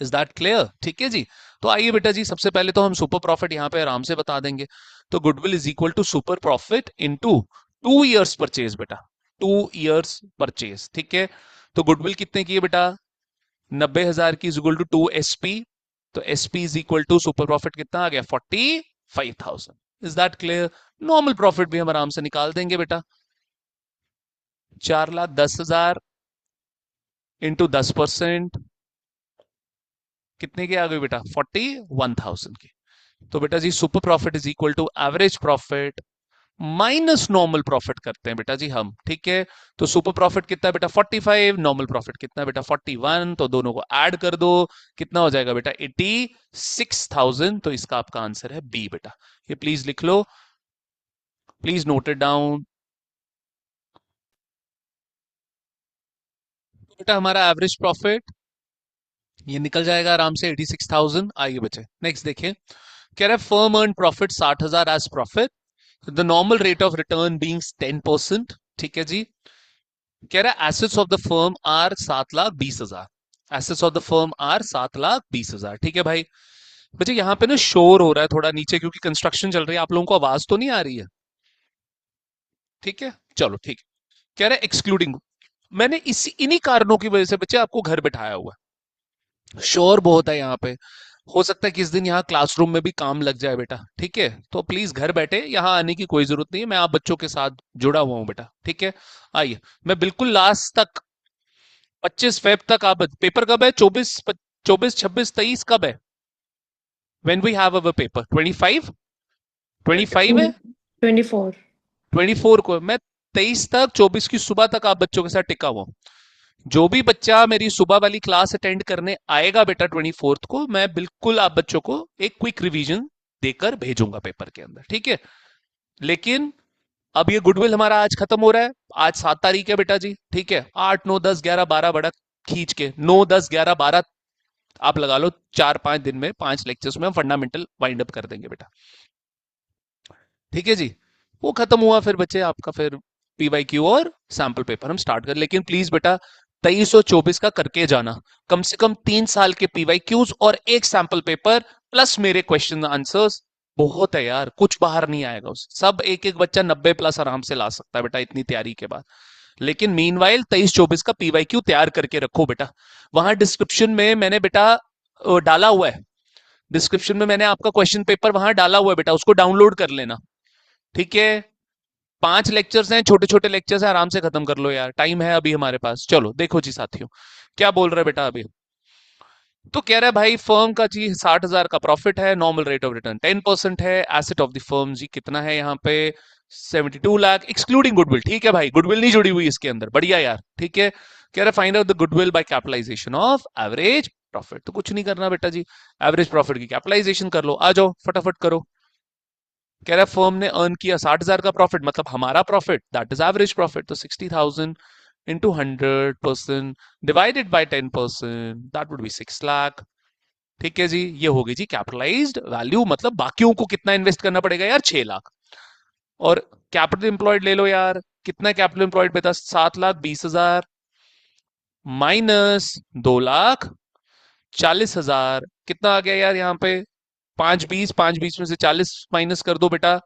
Is that clear? ठीक है जी। तो आइए बेटा जी, सबसे पहले तो हम सुपर प्रॉफिट यहां पे आराम से बता देंगे। तो goodwill is equal to super profit into 2 years purchase बेटा, 2 इयर्स परचेज, ठीक है। तो गुडविल कितने की है बेटा? 90,000 की, इज इक्वल टू 2 SP। तो SP is equal to super profit कितना आ गया? 45,000। Is that clear? Normal profit भी हम आराम से निकाल देंगे बेटा, 4,10,000 इंटू 10%, कितने की आ गई बेटा? 41,000 की। तो बेटा जी super profit is equal to average profit minus normal profit करते हैं बेटा जी हम, ठीक है। तो सुपर प्रॉफिट कितना है बेटा 45, नॉर्मल प्रॉफिट कितना है बेटा 41, तो दोनों को ऐड कर दो, कितना हो जाएगा बेटा 86,000। तो इसका आपका आंसर है बी बेटा। ये प्लीज लिख लो, प्लीज नोट इट डाउन। बेटा हमारा एवरेज प्रॉफिट ये निकल जाएगा आराम से 86,000। आइए बच्चे नेक्स्ट देखिए, कह रहा है firm earn profit 60,000 as profit, the normal rate of return being 10%, ठीक है जी। कह रहा है assets of the firm are 7,20,000, assets of the firm are 7,20,000, ठीक है भाई। बच्चे यहाँ पे ना शोर हो रहा है थोड़ा नीचे, क्योंकि कंस्ट्रक्शन चल रही है, आप लोगों को आवाज तो नहीं आ रही है? ठीक है चलो ठीक है। कह रहा है एक्सक्लूडिंग, मैंने इसी इन्हीं कारणों की वजह से बच्चे आपको घर बैठाया हुआ है, शोर बहुत है यहाँ पे। हो सकता है किस दिन यहाँ क्लासरूम में भी काम लग जाए बेटा, ठीक है। तो प्लीज घर बैठे, यहाँ आने की कोई जरूरत नहीं है, मैं आप बच्चों के साथ जुड़ा हुआ हूँ बेटा, ठीक है। आइए मैं बिल्कुल लास्ट तक 25 फेब तक, आप पेपर कब है 24, 26 कब है when we have our paper 25 है 24। 24 को मैं 23 तक 24 की सुबह तक आप बच्चों के साथ टिका हुआ हूं। जो भी बच्चा मेरी सुबह वाली क्लास अटेंड करने आएगा बेटा 24 को, मैं बिल्कुल आप बच्चों को एक क्विक रिवीजन देकर भेजूंगा पेपर के अंदर, ठीक है। लेकिन अब ये गुडविल हमारा आज खत्म हो रहा है, आज 7 तारीख है बेटा जी, ठीक है। 8 9 10 11 12 बड़ा खींच के 9 10 11 12 आप लगा लो, 4 5 दिन में 5 लेक्चर्स में हम फंडामेंटल वाइंड अप कर देंगे बेटा, ठीक है जी। वो खत्म हुआ फिर बच्चे आपका फिर पीवाईक्यू और सैंपल पेपर हम स्टार्ट कर, लेकिन प्लीज बेटा 23 और 24 का करके जाना, कम से कम 3 साल के पीवाईक्यूज और एक सैंपल पेपर प्लस मेरे क्वेश्चन आंसर्स, बहुत है यार, कुछ बाहर नहीं आएगा उस सब, एक एक बच्चा 90 प्लस आराम से ला सकता है बेटा इतनी तैयारी के बाद। लेकिन मीनवाइल 23-24 का पीवाईक्यू तैयार करके रखो बेटा। वहां डिस्क्रिप्शन में मैंने बेटा डाला हुआ है, डिस्क्रिप्शन में मैंने आपका क्वेश्चन पेपर वहां डाला हुआ है बेटा, उसको डाउनलोड कर लेना, ठीक है। 5 लेक्चर्स हैं, छोटे छोटे लेक्चर्स हैं, आराम से खत्म कर लो यार, टाइम है अभी हमारे पास। चलो देखो जी साथियों, क्या बोल रहे बेटा अभी। तो कह रहा है भाई फर्म का जी 60,000 का प्रॉफिट है, नॉर्मल रेट ऑफ रिटर्न 10% है, एसेट ऑफ द फर्म जी कितना है यहाँ पे 72 लाख एक्सक्लूडिंग गुडविल, ठीक है भाई, गुडविल नहीं जुड़ी हुई इसके अंदर, बढ़िया यार, ठीक है। कह रहा है find out the goodwill by capitalization of average profit, तो कुछ नहीं करना बेटा जी, एवरेज प्रॉफिट की कैपिटलाइजेशन कर लो, आ जाओ फटाफट करो। कह रहा है फर्म ने अर्न किया 60,000 का प्रॉफिट, मतलब हमारा profit that is average profit, तो 60,000 into 100% divided by 10% that would be 6 lakh, ठीक है जी। ये होगी जी कैपिटलाइज्ड वैल्यू, मतलब बाकियों को कितना इन्वेस्ट करना पड़ेगा यार 6 लाख। और कैपिटल एम्प्लॉयड ले लो यार, कितना कैपिटल एम्प्लॉयड बेटा 7,20,000 माइनस 2,40,000, कितना आ गया यार यहाँ पे 5,20 में से 40 माइनस कर दो बेटा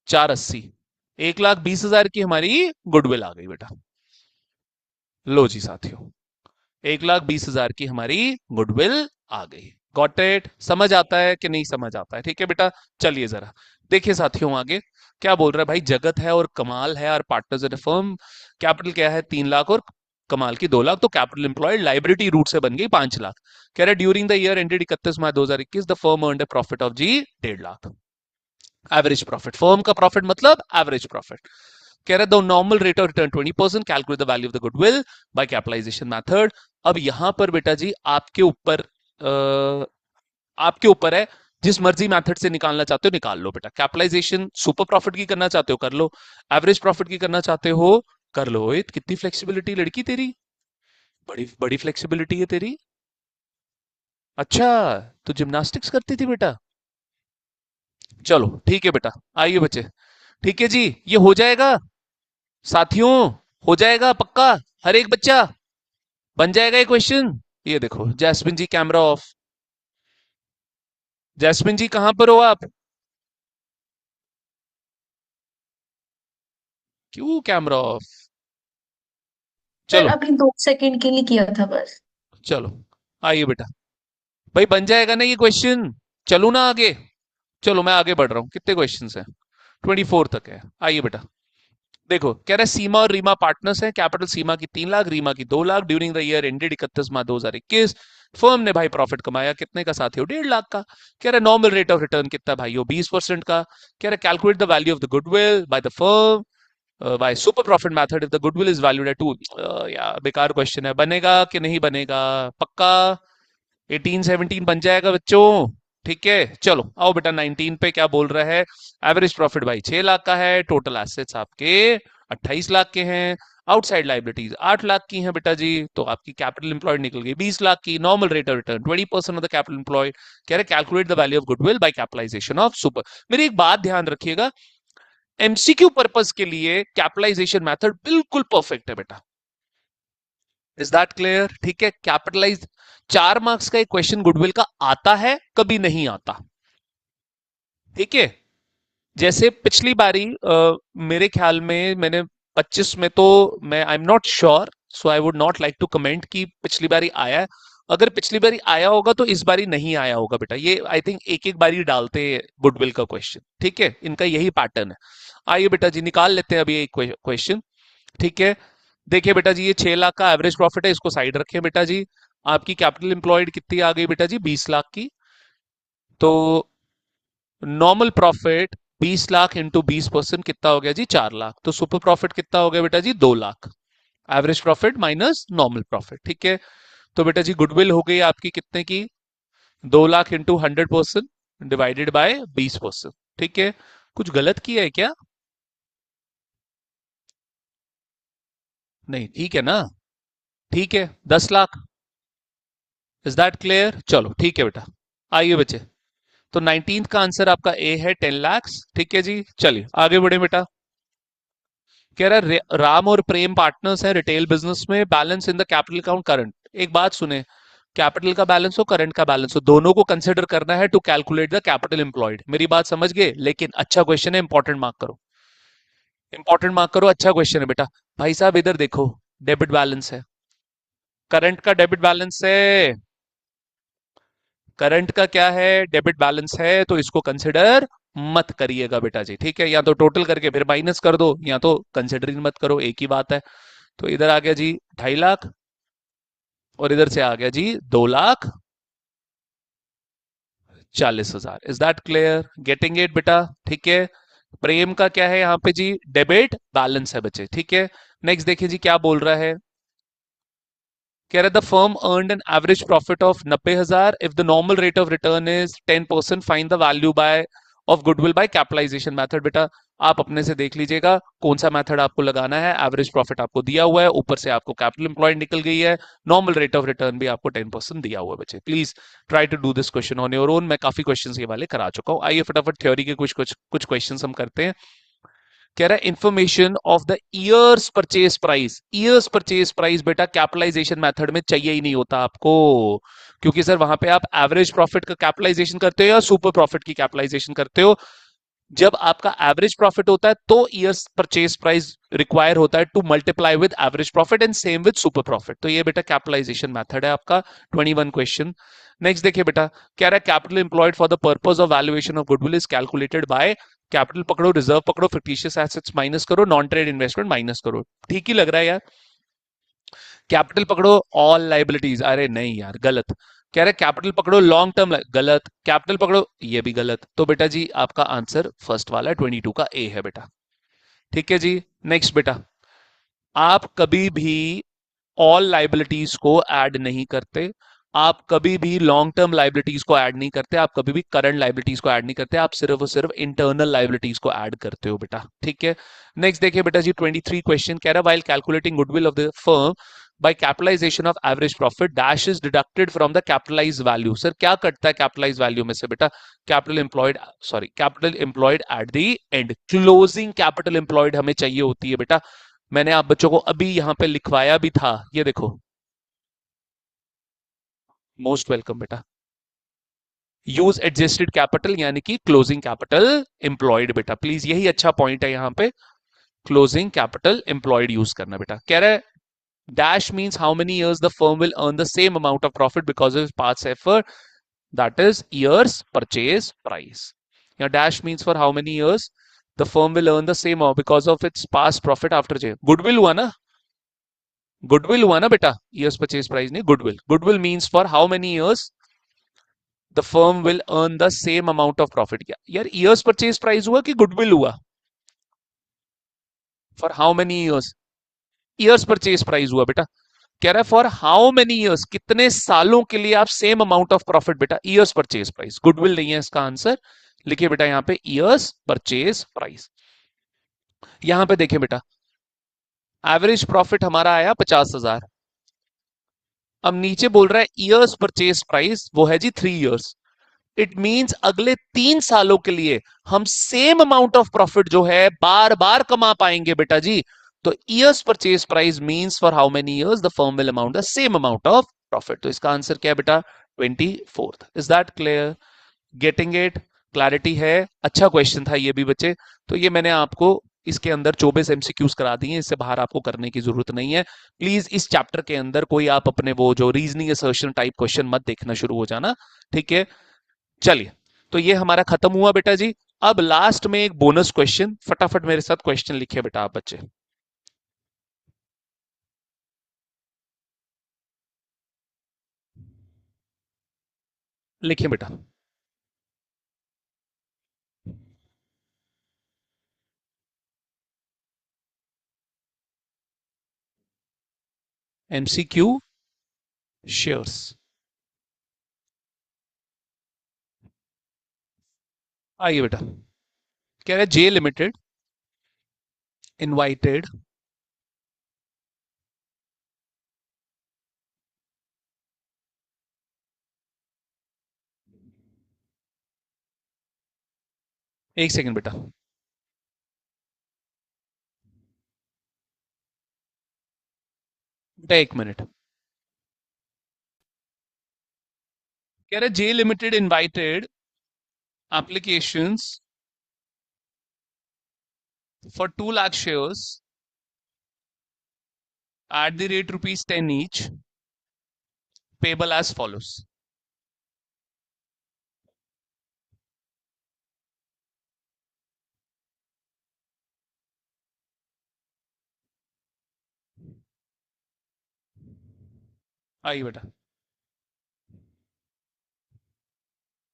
480, 1,20,000 की हमारी गुडविल आ गई बेटा। लो जी साथियों 1,20,000 की हमारी गुडविल आ गई। Got it? समझ आता है कि नहीं समझ आता है? ठीक है बेटा, चलिए जरा देखिए साथियों आगे क्या बोल रहा है भाई। जगत है और कमाल है और पार्टनर्स इन फर्म, कैपिटल क्या है 3 लाख और कमाल की 2 लाख, तो कैपिटल एम्प्लॉयड लाइबिलिटी रूट से बन गई 5 लाख। कह रहा है during the year ended 31 March 2021 the firm earned a profit of जी 1.5 लाख। एवरेज प्रॉफिट, फर्म का प्रॉफिट मतलब एवरेज प्रॉफिट। कह रहा है the normal rate of return 20%, calculate the value of the goodwill by capitalisation method. अब यहां पर बेटा जी आपके ऊपर है, जिस मर्जी मेथड से निकालना चाहते हो निकाल लो बेटा। कैपिटलाइजेशन सुपर प्रॉफिट की करना चाहते हो कर लो, एवरेज प्रॉफिट की करना चाहते हो कर लो। कितनी फ्लेक्सिबिलिटी लड़की तेरी, बड़ी बड़ी फ्लेक्सिबिलिटी है तेरी। अच्छा, तो जिम्नास्टिक्स करती थी बेटा, चलो ठीक है बेटा। आइए बच्चे, ठीक है जी, ये हो जाएगा साथियों, हो जाएगा पक्का, हर एक बच्चा बन जाएगा ये क्वेश्चन। ये देखो जैस्मिन जी कैमरा ऑफ, जैस्मिन जी कहां पर हो आप, क्यों कैमरा ऑफ? सर चलो अभी 2 सेकंड के लिए किया था बस। चलो आइए बेटा, भाई बन जाएगा ना ये क्वेश्चन, चलो ना आगे, चलो मैं आगे बढ़ रहा हूं, कितने क्वेश्चन हैं 24 तक है। आइए बेटा देखो, कह रहा है सीमा और रीमा पार्टनर्स हैं, कैपिटल सीमा की 3 लाख, रीमा की 2 lakh, during the year ended 31 March 2021 firm ने भाई प्रॉफिट कमाया कितने का साथियों, 1.5 लाख का। कह रहे नॉर्मल रेट ऑफ रिटर्न कितना भाइयों, 20% का। कह रहे calculate the value of the goodwill by the firm by super profit method if the goodwill is valued at 2। यार बेकार क्वेश्चन है, बनेगा कि नहीं बनेगा, पक्का 18-17 बन जाएगा बच्चों। ठीक है चलो आओ बेटा 19 पे क्या बोल रहा है। एवरेज प्रॉफिट भाई 6 लाख का है, टोटल एसेट्स आपके 28 लाख के हैं, आउटसाइड लाइबिलिटीज 8 लाख की हैं बेटा जी, तो आपकी कैपिटल एम्प्लॉयड निकल गई 20 लाख की। Normal rate of return 20% of the capital employed. कह रहे calculate the value of goodwill by capitalization of super. मेरी एक बात ध्यान रखिएगा, एमसीक्यू पर्पस के लिए कैपिटलाइजेशन मेथड बिल्कुल परफेक्ट है बेटा। Is that clear? ठीक है, कैपिटलाइज 4 मार्क्स का एक क्वेश्चन गुडविल का आता है, कभी नहीं आता। ठीक है, जैसे पिछली बारी मेरे ख्याल में मैंने 25 में, तो मैं I am not sure, so I would not like to comment कि पिछली बारी आया है। अगर पिछली बारी आया होगा तो इस बारी नहीं आया होगा बेटा, ये आई थिंक एक एक बारी डालते हैं गुडविल का क्वेश्चन। ठीक है, इनका यही पैटर्न है। आइए बेटा जी निकाल लेते हैं अभी एक क्वेश्चन। ठीक है, देखिए बेटा जी ये 6 लाख का एवरेज प्रॉफिट है, इसको साइड रखें बेटा जी। आपकी कैपिटल एम्प्लॉयड कितनी आ गई बेटा जी, 20 लाख की। तो नॉर्मल प्रॉफिट 20 लाख इंटू 20% कितना हो गया जी, 4 लाख। तो सुपर प्रॉफिट कितना हो गया बेटा जी, 2 lakh. Average profit minus normal profit. ठीक है, तो बेटा जी गुडविल हो गई आपकी कितने की, 2 लाख इंटू 100% डिवाइडेड बाय 20%। ठीक है, कुछ गलत किया है क्या? नहीं, ठीक है ना? ठीक है, 10 लाख। Is that clear? चलो ठीक है बेटा, आइए बच्चे। तो 19th का आंसर आपका ए है, 10 lakhs। ठीक है जी, चलिए आगे बढ़े बेटा। कह रहा है राम और प्रेम पार्टनर्स हैं रिटेल बिजनेस में, balance in the capital account current. एक बात सुने, कैपिटल का बैलेंस हो करंट का बैलेंस हो, दोनों को कंसिडर करना है to calculate the capital employed. मेरी बात समझ गए? लेकिन अच्छा क्वेश्चन है, इंपॉर्टेंट मार्क करो, इंपॉर्टेंट मार्क करो, अच्छा क्वेश्चन है बेटा। भाई साहब इधर देखो, डेबिट बैलेंस है, करंट का डेबिट बैलेंस है, करंट का क्या है, डेबिट बैलेंस है, तो इसको कंसिडर मत करिएगा बेटा जी। ठीक है, या तो टोटल करके फिर माइनस कर दो, या तो कंसिडर ही मत करो, एक ही बात है। तो इधर आ गया जी 2.5 लाख, और इधर से आ गया जी 2,40,000। Is that clear? Getting it बेटा? ठीक है, प्रेम का क्या है यहाँ पे जी, डेबिट बैलेंस है बच्चे। ठीक है, नेक्स्ट देखिए जी क्या बोल रहा है। कह रहा है the firm earned an average profit of 90,000 if the normal rate of return is 10%, find the value by of goodwill by capitalisation method. बेटा आप अपने से देख लीजिएगा कौन सा मेथड आपको लगाना है। एवरेज प्रॉफिट आपको दिया हुआ है, ऊपर से आपको कैपिटल एम्प्लॉयड निकल गई है, नॉर्मल रेट ऑफ रिटर्न भी आपको 10% दिया हुआ है बच्चे। Please try to do this question on your own. मैं काफी क्वेश्चन ये वाले करा चुका हूँ। आइए फटाफट थ्योरी के कुछ क्वेश्चन हम करते हैं। कह रहा है information of the years purchase price. Years purchase price बेटा कैपिटलाइजेशन मेथड में चाहिए ही नहीं होता आपको, क्योंकि सर वहां पे आप एवरेज प्रॉफिट का कैपिटलाइजेशन करते हो या सुपर प्रॉफिट की कैपिटलाइजेशन करते हो। जब आपका एवरेज प्रॉफिट होता है तो ईयर्स परचेज प्राइस रिक्वायर होता है to multiply with average profit, and same with super profit. तो ये बेटा कैपिटलाइजेशन मेथड है आपका। 21 क्वेश्चन। नेक्स्ट देखिए बेटा, कह रहा है capital employed for the purpose of valuation of goodwill is calculated by, capital पकड़ो, रिजर्व पकड़ो, फिक्टिशियस एसेट्स माइनस करो, नॉन ट्रेड इन्वेस्टमेंट माइनस करो। ठीक ही लग रहा है यार। कैपिटल पकड़ो, ऑल लाइबिलिटीज, अरे नहीं यार गलत। कह रहे कैपिटल पकड़ो लॉन्ग टर्म, गलत। कैपिटल पकड़ो, ये भी गलत। तो बेटा जी आपका आंसर फर्स्ट वाला 22 का ए है बेटा। ठीक है जी, नेक्स्ट बेटा, आप कभी भी ऑल लाइबिलिटीज को ऐड नहीं करते, आप कभी भी लॉन्ग टर्म लाइबिलिटीज को ऐड नहीं करते, आप कभी भी करंट लाइबिलिटीज को ऐड नहीं करते, आप सिर्फ और सिर्फ इंटरनल लाइबिलिटीज को ऐड करते हो बेटा। ठीक है, नेक्स्ट देखिए बेटा जी 23 क्वेश्चन। कह रहा है while calculating goodwill of the firm by capitalization of average profit dash is deducted from the capitalized value। Sir क्या कटता है capitalized value में से बेटा, capital employed at the end. Closing capital employed हमें चाहिए होती है बेटा, मैंने आप बच्चों को अभी यहां पे लिखवाया भी था, ये देखो। मोस्ट वेलकम बेटा। यूज एडजस्टेड कैपिटल यानी कि क्लोजिंग कैपिटल एम्प्लॉयड बेटा, प्लीज यही अच्छा पॉइंट है यहाँ पे, क्लोजिंग कैपिटल एम्प्लॉयड यूज करना बेटा। कह रहा है dash means how many years the firm will earn the same amount of profit because of its past effort, that is years purchase price। या dash means for how many years the firm will earn the same amount because of its past profit after change। Goodwill हुआ ना, goodwill हुआ ना बेटा, years purchase price नहीं, goodwill. Goodwill means for how many years the firm will earn the same amount of profit. क्या यार, years purchase price हुआ कि गुडविल हुआ? For how many years? Years purchase price हुआ बेटा। कह रहा है फॉर हाउ मेनी ईयर्स, कितने सालों के लिए आप सेम अमाउंट ऑफ प्रॉफिट, बेटा ईयर्स परचेज प्राइस, गुडविल नहीं है इसका आंसर। लिखिए बेटा यहां पे ईयर्स परचेज प्राइस। यहां पे देखिए बेटा, एवरेज प्रॉफिट हमारा आया 50,000। अब नीचे बोल रहा है ईयर्स परचेज प्राइस, वो है जी 3 ईयर्स। इट मींस अगले 3 सालों के लिए हम सेम अमाउंट ऑफ प्रॉफिट जो है बार बार कमा पाएंगे बेटा जी। तो years purchase price means for how many years the firm will amount the same amount of profit. तो इसका आंसर क्या है बेटा? 24th। Is that clear? Getting it? Clarity है? अच्छा क्वेश्चन था ये भी बच्चे। तो ये मैंने आपको इसके अंदर 24 एमसीक्यूज करा दिए, इससे बाहर आपको करने की जरूरत नहीं है। प्लीज इस चैप्टर के अंदर कोई आप अपने वो जो रीजनिंग असर्शन टाइप क्वेश्चन मत देखना शुरू हो जाना, ठीक है? चलिए, तो ये हमारा खत्म हुआ बेटा जी। अब लास्ट में एक बोनस क्वेश्चन, फटाफट मेरे साथ क्वेश्चन लिखिए बेटा आप बच्चे। लिखिए बेटा। MCQ shares. आइए बेटा, कह रहा है जे लिमिटेड इनवाइटेड एक सेकंड बेटा, बेटा एक मिनट। कह रहा है J limited invited applications for 2 lakh shares at the rate ₹10 each, payable as follows। आइए बेटा,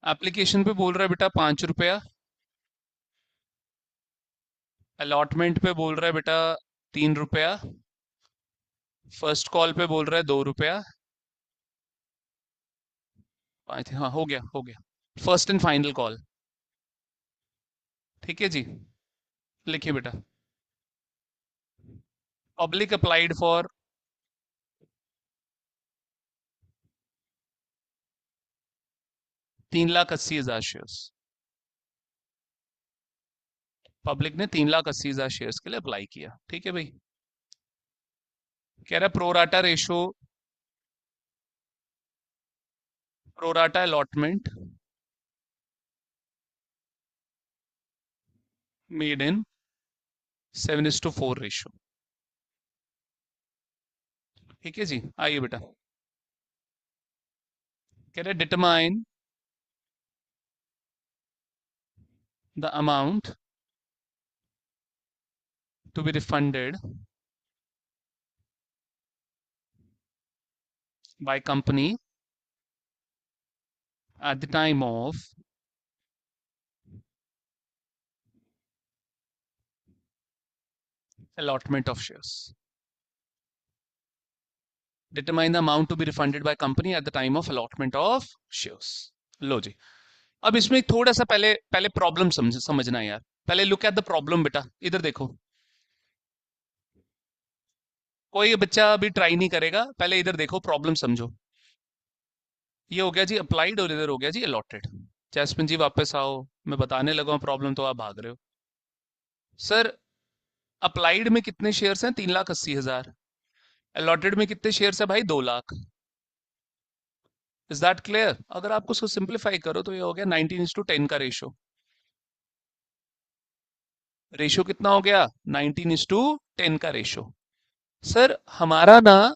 एप्लीकेशन पे बोल रहा है बेटा ₹5, अलॉटमेंट पे बोल रहा है बेटा ₹3, फर्स्ट कॉल पे बोल रहा है ₹2। आई थिंक हाँ, हो गया फर्स्ट एंड फाइनल कॉल। ठीक है जी, लिखिए बेटा। Public applied for 3,80,000 shares. Public ने 3,80,000 शेयर्स के लिए अप्लाई किया, ठीक है भाई। कह रहा है pro rata allotment made in 7:4 ratio. ठीक है जी, आइए बेटा। कह रहे determine the amount to be refunded by company at the time of allotment of shares। Determine the amount to be refunded by company at the time of allotment of shares। लो जी, अब इसमें थोड़ा सा पहले पहले प्रॉब्लम समझना है यार। पहले लुक एट द प्रॉब्लम बेटा, इधर देखो। कोई बच्चा अभी ट्राई नहीं करेगा, पहले इधर देखो, प्रॉब्लम समझो। ये हो गया जी अप्लाइड और इधर हो गया जी अलॉटेड। जैस्मिन जी वापस आओ, मैं बताने लगा हूं प्रॉब्लम तो आप भाग रहे हो। सर, अप्लाइड में कितने शेयर्स हैं? 3,80,000। अलॉटेड में कितने शेयर्स है भाई? 2 लाख। Is that clear? अगर आपको उसको सिंप्लीफाई करो तो ये हो गया 19:10 का रेशो। रेशो कितना हो गया? 19:10 का रेशो। सर हमारा ना,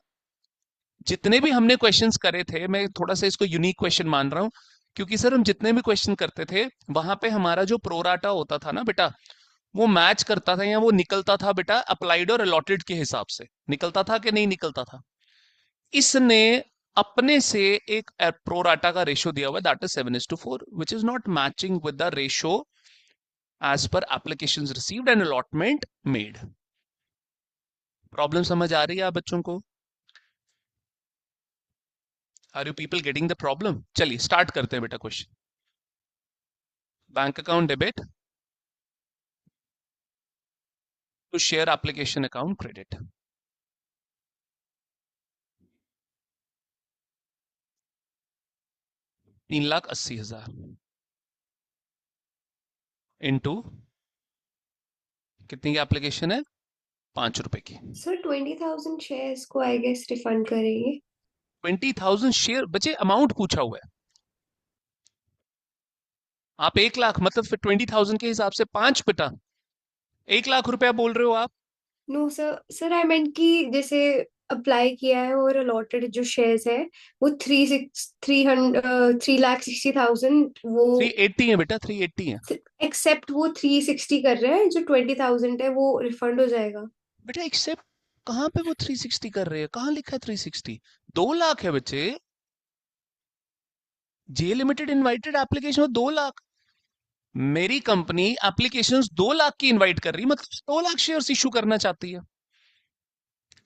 जितने भी हमने क्वेश्चंस करे थे, मैं थोड़ा सा इसको यूनिक क्वेश्चन मान रहा हूं, क्योंकि सर हम जितने भी क्वेश्चन करते थे वहां पे हमारा जो प्रोराटा होता था ना बेटा, वो मैच करता था या वो निकलता था बेटा अप्लाइड और अलॉटेड के हिसाब से, निकलता था कि नहीं निकलता था। इसने अपने से एक प्रोराटा का रेशियो दिया हुआ है, that is 7:4, which is not matching with the ratio as per application received and allotment made. Problem समझ आ रही है आप बच्चों को? Are you people getting the problem? चलिए स्टार्ट करते हैं बेटा question. Bank account debit to share application account credit. 3,80,000 into कितनी की एप्लीकेशन है? 5 रुपए की। सर 20,000 शेयर्स को आई गेस रिफंड करेंगे। 20,000 शेयर बचे, अमाउंट पूछा हुआ है। आप 1 लाख मतलब फिर 20,000 के हिसाब से 5 बेटा, 1 लाख रुपया बोल रहे हो आप? नो सर, सर आई मीant कि जैसे अप्लाई किया है और अलॉटेड जो शेयर्स है वो 3,60,000 वो 380 है बेटा, 380 है एक्सेप्ट वो 360 कर रहे हैं, जो 20,000 है वो रिफंड हो जाएगा। बेटा। एक्सेप्ट कहां पे वो 360 कर रहे हैं? कहां लिखा है 360? 2 लाख है बच्चे। जे लिमिटेड इनवाइटेड एप्लीकेशन 2 लाख। मेरी कंपनी एप्लीकेशंस 2 लाख की इनवाइट कर रही, मतलब 2 लाख शेयर्स इशू करना चाहती है।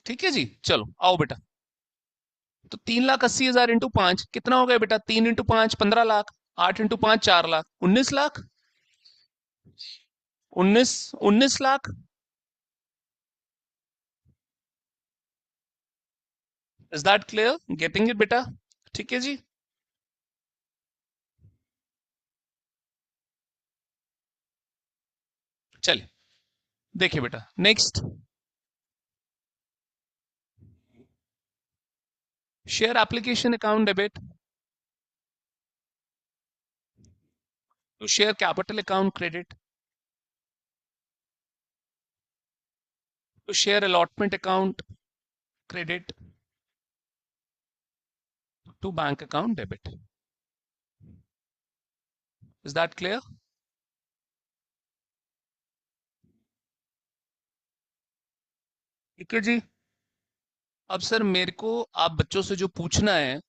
ठीक है जी, चलो आओ बेटा। तो 3,80,000 इंटू 5 कितना हो गया बेटा? 3 into 5 15 lakh, 8 into 5 4 lakh, 19 lakh. 19 lakh. Is that clear? Getting it बेटा? ठीक है जी। चलिए देखिए बेटा next. Share application account debit to share capital account credit to share allotment account credit to bank account debit. Is that clear? ठीक है जी। अब सर मेरे को आप बच्चों से जो पूछना है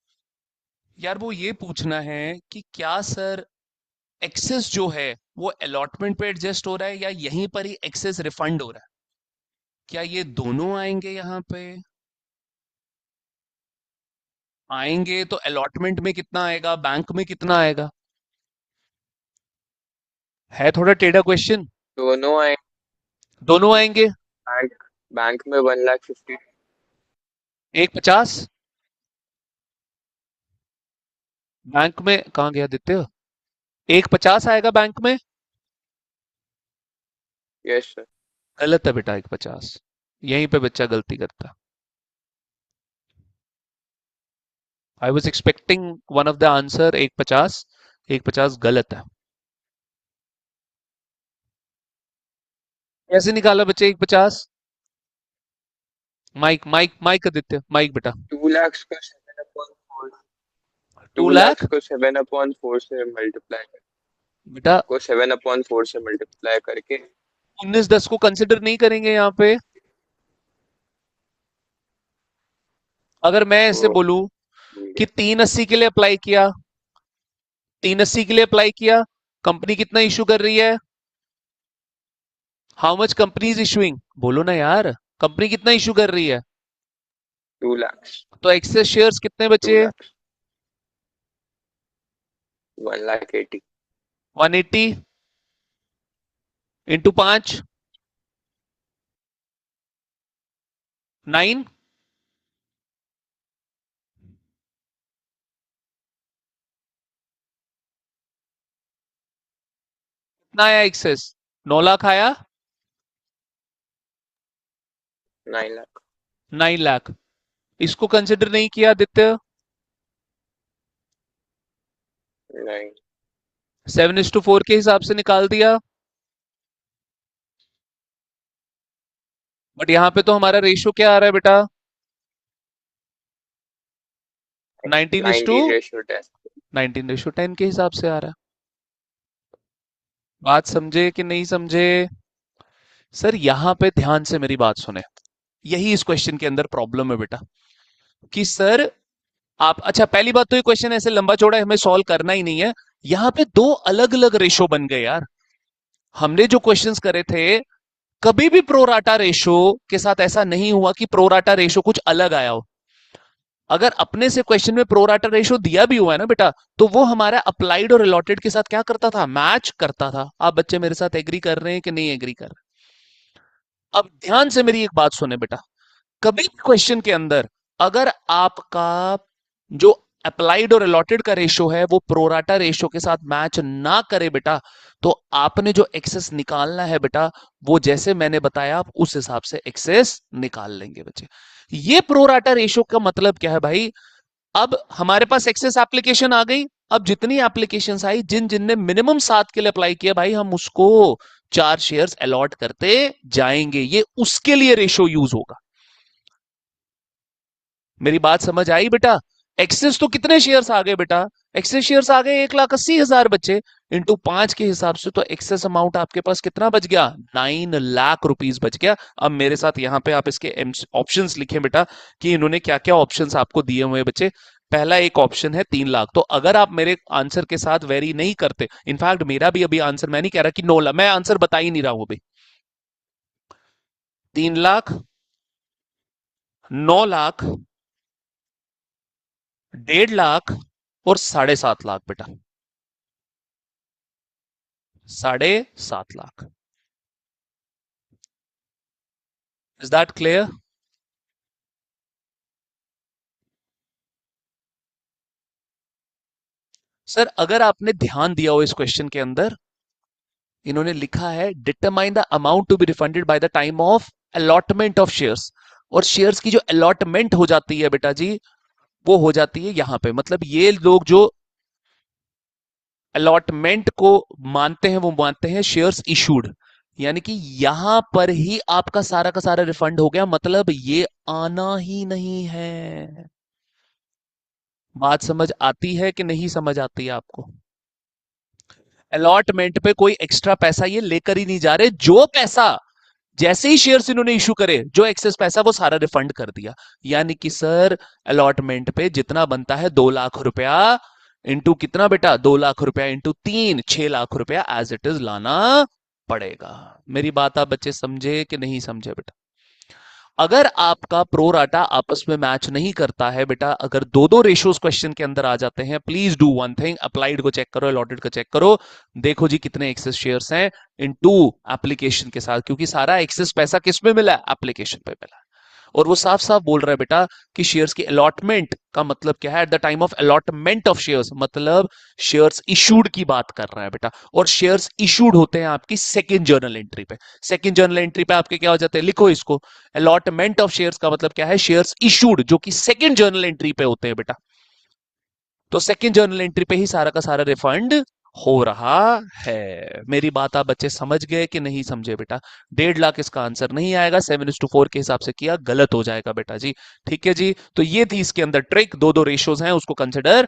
यार, वो ये पूछना है कि क्या सर एक्सेस जो है वो अलॉटमेंट पे एडजस्ट हो रहा है या यहीं पर ही एक्सेस रिफंड हो रहा है? क्या ये दोनों आएंगे यहाँ पे? आएंगे तो अलॉटमेंट में कितना आएगा, बैंक में कितना आएगा? है थोड़ा टेढ़ा क्वेश्चन। दोनों आए। दोनों आएंगे। बैंक बैंक में 1,50,000। 1,50 बैंक में कहाँ गया आदित्य? 1,50 आएगा बैंक में। Yes sir. गलत है बेटा 1,50। यहीं पे बच्चा गलती करता। I was expecting one of the answer 1,50। 1,50 गलत है। कैसे निकाला बच्चे 1,50? Mike mike mike Aditya, mike बेटा। 2 लाख को 7/4 2 2 लाख लाख को 7/4 से मल्टीप्लाई बेटा। को 7/4 से मल्टीप्लाई करके 19-10 को कंसिडर नहीं करेंगे यहाँ पे। अगर मैं ऐसे वो बोलूं कि 380 के लिए अप्लाई किया, 380 के लिए अप्लाई किया, कंपनी कितना इशू कर रही है? How much company is issuing? बोलो ना यार, कंपनी कितना इशू कर रही है? 2 लाख तो एक्सेस शेयर्स कितने 2 बचे? लाख 1,80,000 180 इंटू 5 9। कितना आया एक्सेस? 9 लाख आया। 9 लाख 9 लाख। इसको कंसिडर नहीं किया आदित्य। नहीं 7:4 के हिसाब से निकाल दिया। बट यहां पे तो हमारा रेशियो क्या आ रहा है बेटा? 19:10। 19/10 19:10 के हिसाब से आ रहा है। बात समझे कि नहीं समझे? सर यहां पे ध्यान से मेरी बात सुने, यही इस क्वेश्चन के अंदर प्रॉब्लम है बेटा, कि सर आप, अच्छा पहली बात तो ये क्वेश्चन ऐसे लंबा चौड़ा हमें सॉल्व करना ही नहीं है। यहां पे दो अलग अलग रेशो बन गए यार। हमने जो क्वेश्चंस करे थे, कभी भी प्रोराटा रेशो के साथ ऐसा नहीं हुआ कि प्रोराटा रेशो कुछ अलग आया हो। अगर अपने से क्वेश्चन में प्रोराटा रेशो दिया भी हुआ है ना बेटा, तो वो हमारा अप्लाइड और अलॉटेड के साथ क्या करता था, मैच करता था। आप बच्चे मेरे साथ एग्री कर रहे हैं कि नहीं एग्री कर रहे? अब ध्यान से मेरी एक बात सुने बेटा, कभी क्वेश्चन के अंदर अगर आपका जो अप्लाइड और अलॉटेड का रेशो है वो प्रोराटा रेशो के साथ मैच ना करे बेटा, तो आपने जो एक्सेस निकालना है बेटा, वो जैसे मैंने बताया आप उस हिसाब से एक्सेस निकाल लेंगे बच्चे। ये प्रोराटा रेशो का मतलब क्या है भाई, अब हमारे पास एक्सेस एप्लीकेशन आ गई। अब जितनी एप्लीकेशंस आई, जिन जिन ने मिनिमम 7 के लिए अप्लाई किया भाई, हम उसको 4 शेयर्स अलॉट करते जाएंगे। ये उसके लिए रेशो यूज होगा। मेरी बात समझ आई बेटा? एक्सेस तो कितने शेयर्स आ गए बेटा, एक्सेस शेयर्स आ गए 1,80,000 बच्चे, इंटू 5 के हिसाब से तो एक्सेस अमाउंट आपके पास कितना बच गया, 9 लाख रुपीस बच गया। अब मेरे साथ यहां पे आप इसके ऑप्शंस लिखें बेटा, कि इन्होंने क्या क्या ऑप्शंस आपको दिए हुए हैं बच्चे। पहला एक ऑप्शन है 3 लाख। तो अगर आप मेरे आंसर के साथ वेरी नहीं करते, इनफैक्ट मेरा भी अभी आंसर, मैं नहीं कह रहा कि 9 लाख, मैं आंसर बता ही नहीं रहा हूं अभी। 3 लाख, 9 लाख, 1.5 लाख और 7.5 लाख बेटा, 7.5 lakh. Is that clear? Sir अगर आपने ध्यान दिया हो इस क्वेश्चन के अंदर, इन्होंने लिखा है determine the amount to be refunded by the time of allotment of shares. और शेयर्स की जो अलॉटमेंट हो जाती है बेटा जी, वो हो जाती है यहां पे। मतलब ये लोग जो अलॉटमेंट को मानते हैं, वो मानते हैं शेयर्स इशूड, यानी कि यहां पर ही आपका सारा का सारा रिफंड हो गया। मतलब ये आना ही नहीं है। बात समझ आती है कि नहीं समझ आती है आपको? अलॉटमेंट पे कोई एक्स्ट्रा पैसा ये लेकर ही नहीं जा रहे। जो पैसा जैसे ही शेयर्स इन्होंने इशू करे, जो एक्सेस पैसा वो सारा रिफंड कर दिया। यानी कि सर अलॉटमेंट पे जितना बनता है 2 लाख रुपया, इंटू कितना बेटा, 2 लाख रुपया इंटू 3, 6 लाख रुपया एज इट इज लाना पड़ेगा। मेरी बात आप बच्चे समझे कि नहीं समझे बेटा? अगर आपका प्रो राटा आपस में मैच नहीं करता है बेटा, अगर दो दो रेशियोज क्वेश्चन के अंदर आ जाते हैं, please do one thing, applied को चेक करो, अलॉटेड को चेक करो, देखो जी कितने एक्सेस शेयर्स हैं इन टू एप्लीकेशन के साथ, क्योंकि सारा एक्सेस पैसा किस में मिला है, एप्लीकेशन पे मिला है। और वो साफ साफ बोल रहा है बेटा कि शेयर्स की अलॉटमेंट का मतलब क्या है, eight the time of allotment of shares, मतलब शेयर्स इशूड की बात कर रहा है बेटा। और शेयर्स इशूड होते हैं आपकी सेकंड जर्नल एंट्री पे। सेकंड जर्नल एंट्री पे आपके क्या हो जाते हैं, लिखो इसको, अलॉटमेंट ऑफ शेयर्स का मतलब क्या है, शेयर्स इशूड, जो कि सेकंड जर्नल एंट्री पे होते हैं बेटा। तो सेकंड जर्नल एंट्री पे ही सारा का सारा रिफंड हो रहा है। मेरी बात आप बच्चे समझ गए कि नहीं समझे बेटा? 1.5 लाख इसका आंसर नहीं आएगा, 7:4 के हिसाब से किया गलत हो जाएगा बेटा जी। ठीक है जी, तो ये थी इसके अंदर ट्रिक, दो दो रेशियोज हैं, उसको कंसिडर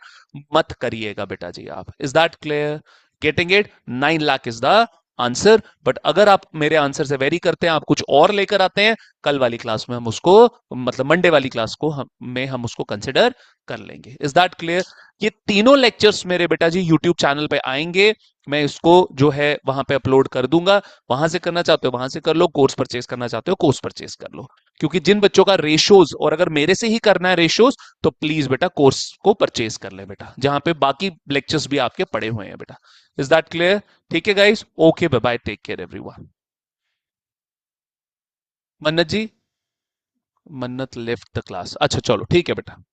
मत करिएगा बेटा जी आप। Is that clear? Getting it? 9 lakh is the answer. But अगर आप मेरे आंसर से वेरी करते हैं, आप कुछ और लेकर आते हैं, कल वाली क्लास में हम उसको, मतलब मंडे वाली क्लास को में हम उसको कंसिडर कर लेंगे। Is that clear? ये तीनों लेक्चर्स मेरे बेटा जी यूट्यूब चैनल पे आएंगे, मैं इसको जो है वहां पे अपलोड कर दूंगा। वहां से करना चाहते हो वहां से कर लो, कोर्स परचेज करना चाहते हो कोर्स परचेज कर लो। क्योंकि जिन बच्चों का रेशोज, और अगर मेरे से ही करना है रेशोज, तो प्लीज बेटा कोर्स को परचेज कर ले बेटा, जहां पे बाकी लेक्चर्स भी आपके पड़े हुए हैं बेटा। Is that clear? ठीक है guys, okay bye bye, take care everyone. Mannat ji, मन्नत लेफ्ट द क्लास, अच्छा चलो ठीक है बेटा।